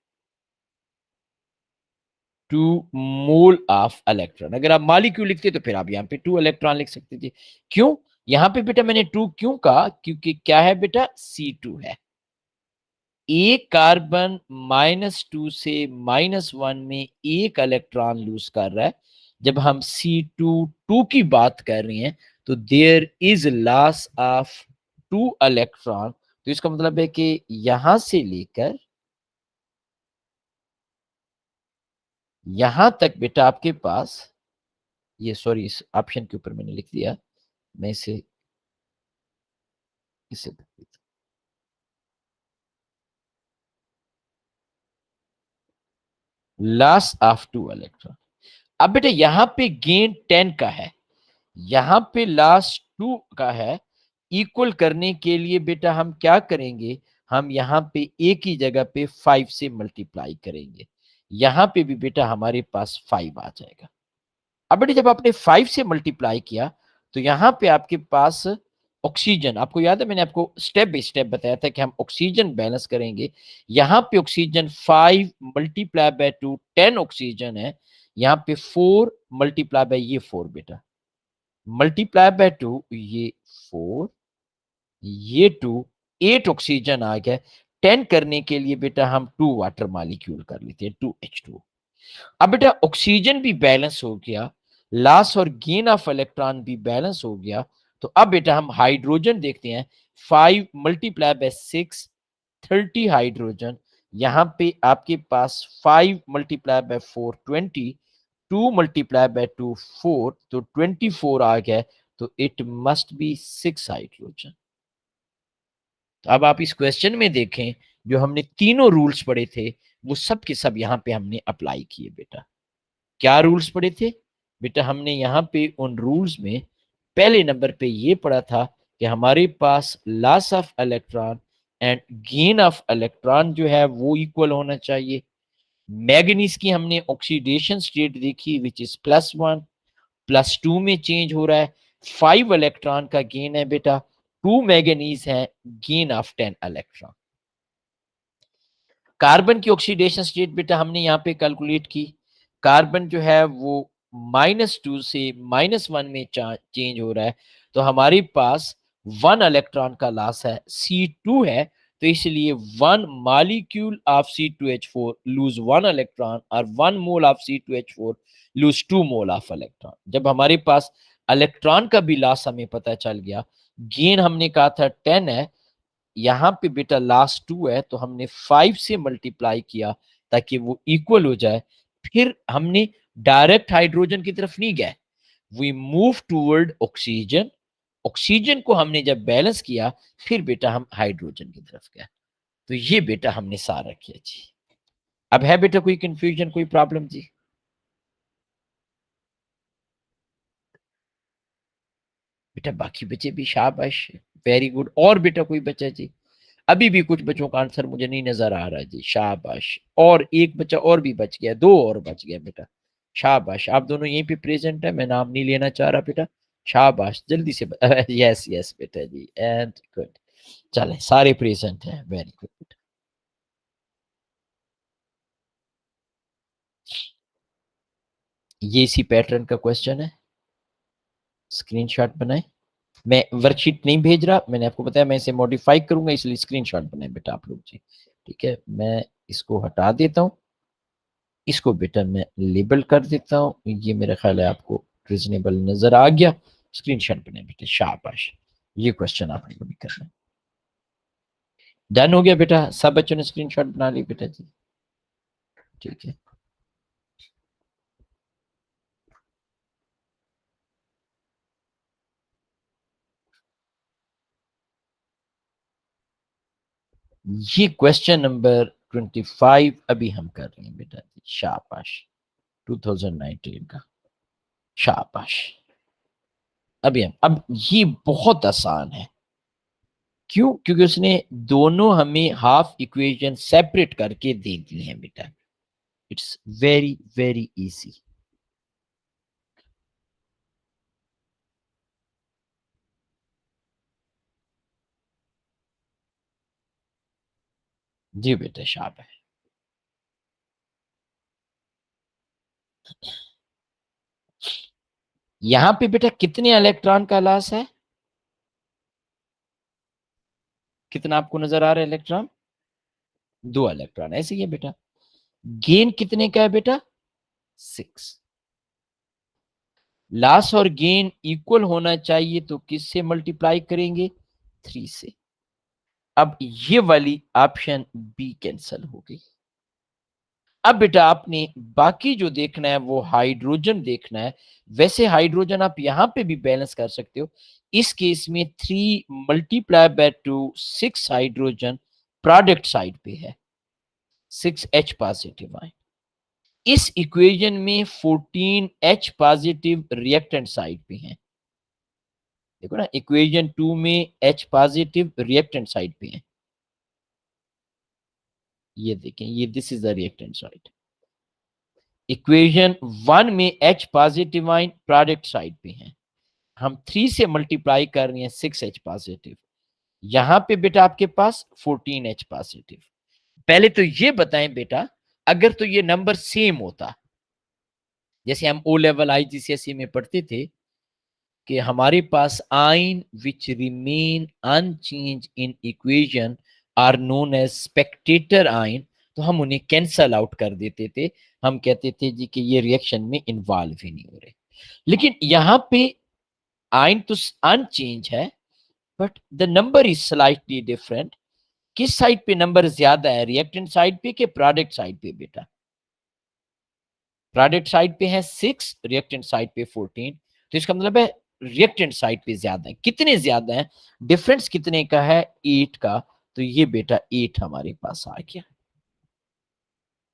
टू मोल ऑफ इलेक्ट्रॉन। अगर आप मॉलिक्यूल लिखते तो फिर आप यहाँ पे 2 इलेक्ट्रॉन लिख सकते थे। क्यों यहाँ पे बेटा मैंने 2 क्यों कहा? क्योंकि क्या है बेटा, C2 है। एक कार्बन -2 से -1 में एक इलेक्ट्रॉन लूज कर रहा है। जब हम C2 की बात कर रहे हैं तो there is loss of 2 electron. तो इसका मतलब है कि यहां से लेकर यहां तक बेटा आपके पास, ये सॉरी इस ऑप्शन के ऊपर मैंने लिख दिया, मैं इसे लॉस ऑफ 2 इलेक्ट्रॉन। अब बेटा यहां पे गेन 10 का है, यहां पे लास्ट 2 का है। इक्वल करने के लिए बेटा हम क्या करेंगे, हम यहां पे एक ही जगह पे 5 से मल्टीप्लाई करेंगे। यहां पे भी बेटा हमारे पास 5 आ जाएगा। अब बेटा जब आपने 5 से मल्टीप्लाई किया तो यहां पे आपके पास ऑक्सीजन, आपको याद है मैंने आपको स्टेप बाय स्टेप बताया था कि हम ऑक्सीजन बैलेंस करेंगे। यहां पे ऑक्सीजन 5 मल्टीप्लाई बाय 2 10 ऑक्सीजन है। यहां पे 4 मल्टीप्लाई बाय ये 4 बेटा, मल्टीप्लाई बाय 2 ये 4, ये 2, 8 ऑक्सीजन आ गया। 10 करने के लिए बेटा हम 2 वाटर मॉलिक्यूल कर लेते हैं, 2H2। अब बेटा ऑक्सीजन भी बैलेंस हो गया, लॉस और गेन ऑफ इलेक्ट्रॉन भी बैलेंस हो गया। तो अब बेटा हम हाइड्रोजन देखते हैं। 5 मल्टीप्लाई बाय 6 30 हाइड्रोजन। यहां पे आपके पास 5 मल्टीप्लाई बाय 4 20, 2 मल्टीप्लाई बाय 2 4, तो 24 आ गया। तो इट मस्ट बी 6 हाइड्रोजन। तो अब आप इस क्वेश्चन में देखें, जो हमने तीनों रूल्स पढ़े थे वो सब के सब यहाँ पे हमने अप्लाई किए बेटा। क्या रूल्स पढ़े थे बेटा? हमने यहाँ पे उन रूल्स में पहले नंबर पे ये पढ़ा था कि हमारे पास loss of electron and gain of electron जो है वो इक्वल होना चाहिए। मैग्नीज की हमने ऑक्सीडेशन स्टेट देखी विच इज +1, +2 में चेंज हो रहा है। 5 इलेक्ट्रॉन का गेन है बेटा, 2 मैग्नीज है, गेन ऑफ 10 इलेक्ट्रॉन। कार्बन की ऑक्सीडेशन स्टेट बेटा हमने यहाँ पे कैलकुलेट की। कार्बन जो है वो -2 से -1 में चेंज हो रहा है। तो हमारे पास 1 इलेक्ट्रॉन का लॉस है, C2 है। तो इसलिए 1 molecule of C2H4 loose 1 electron और 1 mole of C2H4 lose 2 mole of electron. जब हमारे पास इलेक्ट्रॉन का भी लॉस हमें पता चल गया, गेन हमने कहा था 10 है, यहाँ पे बेटा लास्ट 2 है, तो हमने 5 से मल्टीप्लाई किया ताकि वो इक्वल हो जाए। फिर हमने डायरेक्ट हाइड्रोजन की तरफ नहीं गए, we move toward oxygen. Oxygen को हमने जब बैलेंस किया फिर बेटा हम हाइड्रोजन की तरफ गए। तो ये बेटा हमने सारा किया जी। अब है बेटा कोई कंफ्यूजन, कोई प्रॉब्लम जी? बेटा बाकी बच्चे भी शाबाश, वेरी गुड। और बेटा कोई बच्चा जी? अभी भी कुछ बच्चों का आंसर मुझे नहीं नजर आ रहा है जी, शाबाश। और एक बच्चा और भी बच गया, 2 और बच गया बेटा, शाबाश। आप दोनों यहीं पे प्रेजेंट है, मैं नाम नहीं लेना चाह रहा बेटा, शाबाश जल्दी से। यस यस बेटा जी, एंड गुड। चले सारे प्रेजेंट हैं, वेरी गुड। ये इसी पैटर्न का क्वेश्चन है, स्क्रीनशॉट बनाए। मैं वर्कशीट नहीं भेज रहा, मैंने आपको बताया मैं इसे मॉडिफाई करूंगा, इसलिए स्क्रीनशॉट बनाए बेटा आप लोग जी। ठीक है, मैं इसको हटा देता हूँ, इसको बेटा मैं लेबल कर देता हूँ। ये मेरा ख्याल है आपको रीजनेबल नजर आ गया। स्क्रीनशॉट बनाए बेटा, शाबाश। ये क्वेश्चन आपने भी करना है। डन हो गया बेटा, सब बच्चों ने स्क्रीनशॉट बना ली बेटा जी? ठीक है, ये क्वेश्चन नंबर 25 अभी हम कर रहे हैं बेटा जी, शाबाश। 2019 का, शाबाश। अभी हम, अब ये बहुत आसान है। क्यों? क्योंकि उसने दोनों हमें हाफ इक्वेशन सेपरेट करके दे दी है बेटा। It's very very easy. जी बेटा शाबाश। यहां पे बेटा कितने इलेक्ट्रॉन का लॉस है? कितना आपको नजर आ रहा है इलेक्ट्रॉन? 2 इलेक्ट्रॉन, ऐसे ही है बेटा। गेन कितने का है बेटा? 6। लॉस और गेन इक्वल होना चाहिए, तो किससे मल्टीप्लाई करेंगे? 3 से। अब ये वाली ऑप्शन बी कैंसल हो गई। अब बेटा आपने बाकी जो देखना है वो हाइड्रोजन देखना है। वैसे हाइड्रोजन आप यहां पे भी बैलेंस कर सकते हो। इस केस में 3 × 2 6 हाइड्रोजन प्रोडक्ट साइड पे है, 6H पॉजिटिव आयन। इस इक्वेशन में 14H पॉजिटिव रिएक्टेंट साइड पे है। देखो ना, इक्वेशन 2 में H पॉजिटिव रिएक्टेंट साइड पे है। ये देखें, ये this is the reactant side. Equation 1 में H positive ion product side पे है। हम 3 से मल्टीप्लाई कर रहे हैं 6H पॉजिटिव। यहां पे बेटा आपके पास 14H पॉजिटिव। पहले तो ये बताएं बेटा, अगर तो ये नंबर सेम होता, जैसे हम ओ लेवल IGCSE में पढ़ते थे कि हमारे पास ion which remain unchanged in equation are known as spectator ion, तो हम उन्हें कैंसल आउट कर देते थे। हम कहते थे जी कि ये रिएक्शन में इन्वॉल्व ही नहीं हो रहे। लेकिन यहां पे आयन तो अनचेंज है, but the number is slightly different. किस साइड पे नंबर ज्यादा है, रिएक्टेंट साइड पे कि प्रोडक्ट साइड पे बेटा? प्रोडक्ट साइड पे है 6, रिएक्टेंट साइड पे 14। तो इसका मतलब है रिएक्टेंट साइड पे ज्यादा है। कितने ज्यादा है? डिफरेंस कितने का है? 8 का। तो ये बेटा 8 हमारे पास आ गया।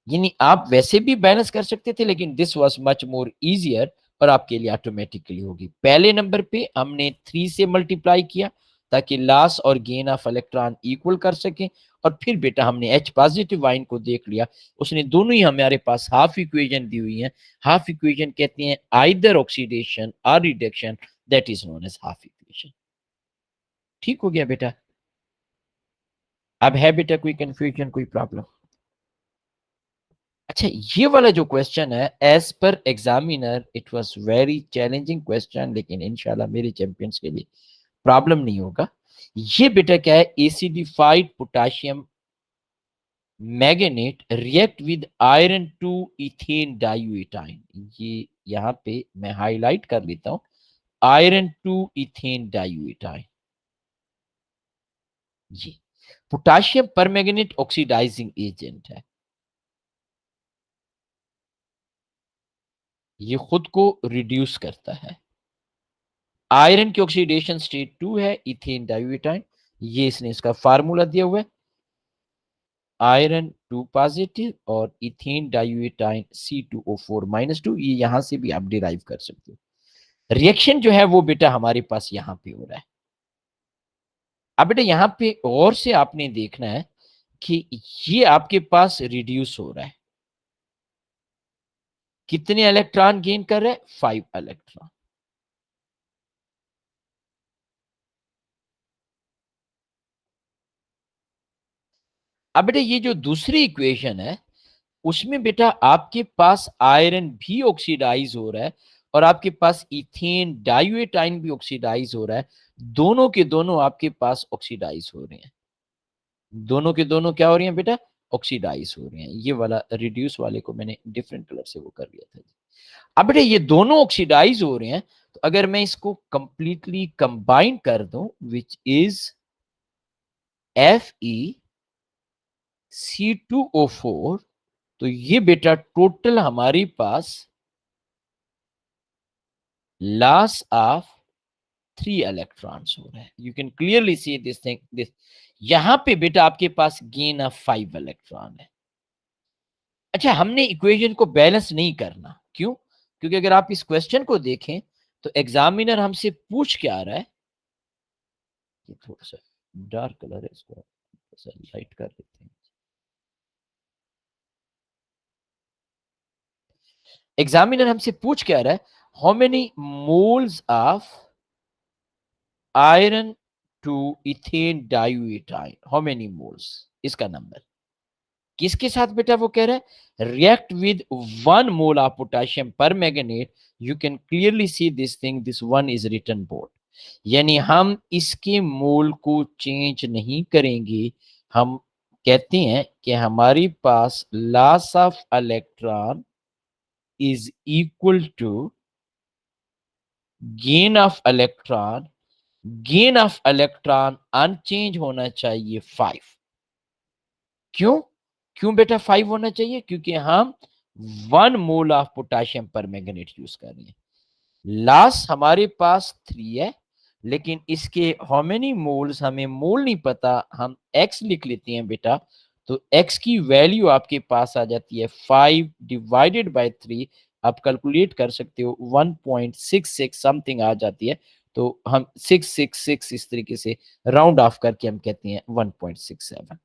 यानी आप वैसे भी बैलेंस कर सकते थे, लेकिन this was much more easier और आपके लिए ऑटोमेटिकली होगी। पहले नंबर पे हमने 3 से मल्टीप्लाई किया ताकि लॉस और गेन ऑफ इलेक्ट्रॉन इक्वल कर सकें। और फिर बेटा हमने H पॉजिटिव आयन को देख लिया, उसने दोनों ही हमारे पास हाफ इक्वेशन दी हुई है। हाफ इक्वेशन कहते हैं आइदर ऑक्सीडेशन और reduction, that is known as half equation. ठीक हो गया बेटा? अब है बेटा कोई कंफ्यूजन, कोई प्रॉब्लम? अच्छा, ये वाला जो क्वेश्चन है, as per examiner it was very challenging question, लेकिन इंशाल्लाह मेरे चैंपियंस के लिए प्रॉब्लम नहीं होगा। ये बेटा क्या है? Acidified potassium magnet react with iron two ethane dioate. ये यहां पे मैं हाईलाइट कर लेता हूं, आयरन टू इथेन डाइयूटाइन। ये पोटाशियम परमैंगनेट ऑक्सीडाइजिंग एजेंट है। ये खुद को रिड्यूस करता है। आयरन की ऑक्सीडेशन स्टेट 2 है, इथेन डाइब्यूटाइन। ये इसने इसका फार्मूला दिया हुआ है, आयरन 2 पॉजिटिव और इथेन डाइब्यूटाइन C2O4-2। ये यहां से भी आप डिराइव कर सकते हो। रिएक्शन जो है वो बेटा हमारे पास यहां पे हो रहा है। अब बेटा यहां पे और से आपने देखना है कि ये आपके पास रिड्यूस हो रहा है। कितने इलेक्ट्रॉन गेन कर रहे हैं? 5 इलेक्ट्रॉन। अब बेटा ये जो दूसरी इक्वेशन है, उसमें बेटा आपके पास आयरन भी ऑक्सीडाइज हो रहा है और आपके पास इथेन डाइयूटाइन भी ऑक्सीडाइज हो रहा है। दोनों के दोनों आपके पास ऑक्सीडाइज हो रहे हैं। दोनों के दोनों क्या हो रही हैं बेटा? ऑक्सीडाइज हो रहे हैं। ये वाला रिड्यूस वाले को मैंने डिफरेंट कलर से वो कर लिया था। अब बेटा ये दोनों ऑक्सीडाइज हो रहे हैं, तो अगर मैं इसको कंप्लीटली कंबाइन कर दूं, विच इज FeC2O4, तो ये बेटा टोटल हमारे पास लॉस ऑफ 3 इलेक्ट्रॉन्स हो रहा है। You can clearly see this thing, this. यहां पे बेटा आपके पास गेन ऑफ 5 इलेक्ट्रॉन है। अच्छा, हमने इक्वेशन को बैलेंस नहीं करना, क्यों? क्योंकि अगर आप इस क्वेश्चन को देखें तो एग्जामिनर हमसे पूछ क्या आ रहा है। ये थोड़ा सा डार्क कलर है, इसको थोड़ा सा लाइट कर देते हैं। एग्जामिनर हमसे पूछ क्या रहा है? How many moles of iron two ethane dioate, how many moles, इसका नंबर। किसके साथ बेटा वो कह रहा है react with 1 mole of potassium per magnet, you can clearly see this thing, this one is written board. यानी हम इसके मोल को चेंज नहीं करेंगे, हम कहते हैं कि हमारे पास loss of electron is equal to gain of electron, gain of electron unchanged होना चाहिए 5। क्यों? क्यों बेटा 5 होना चाहिए? क्योंकि हम 1 mole of potassium per magnet use कर रहे हैं। लॉस हमारे पास 3 है, लेकिन इसके हाउ मेनी मोल्स हमें मोल नहीं पता, हम x लिख लेते हैं बेटा। तो x की वैल्यू आपके पास आ जाती है 5 डिवाइडेड बाय 3, आप कैलकुलेट कर सकते हो 1.66 समथिंग आ जाती है। तो हम 666 इस तरीके से राउंड ऑफ करके हम कहते हैं 1.67।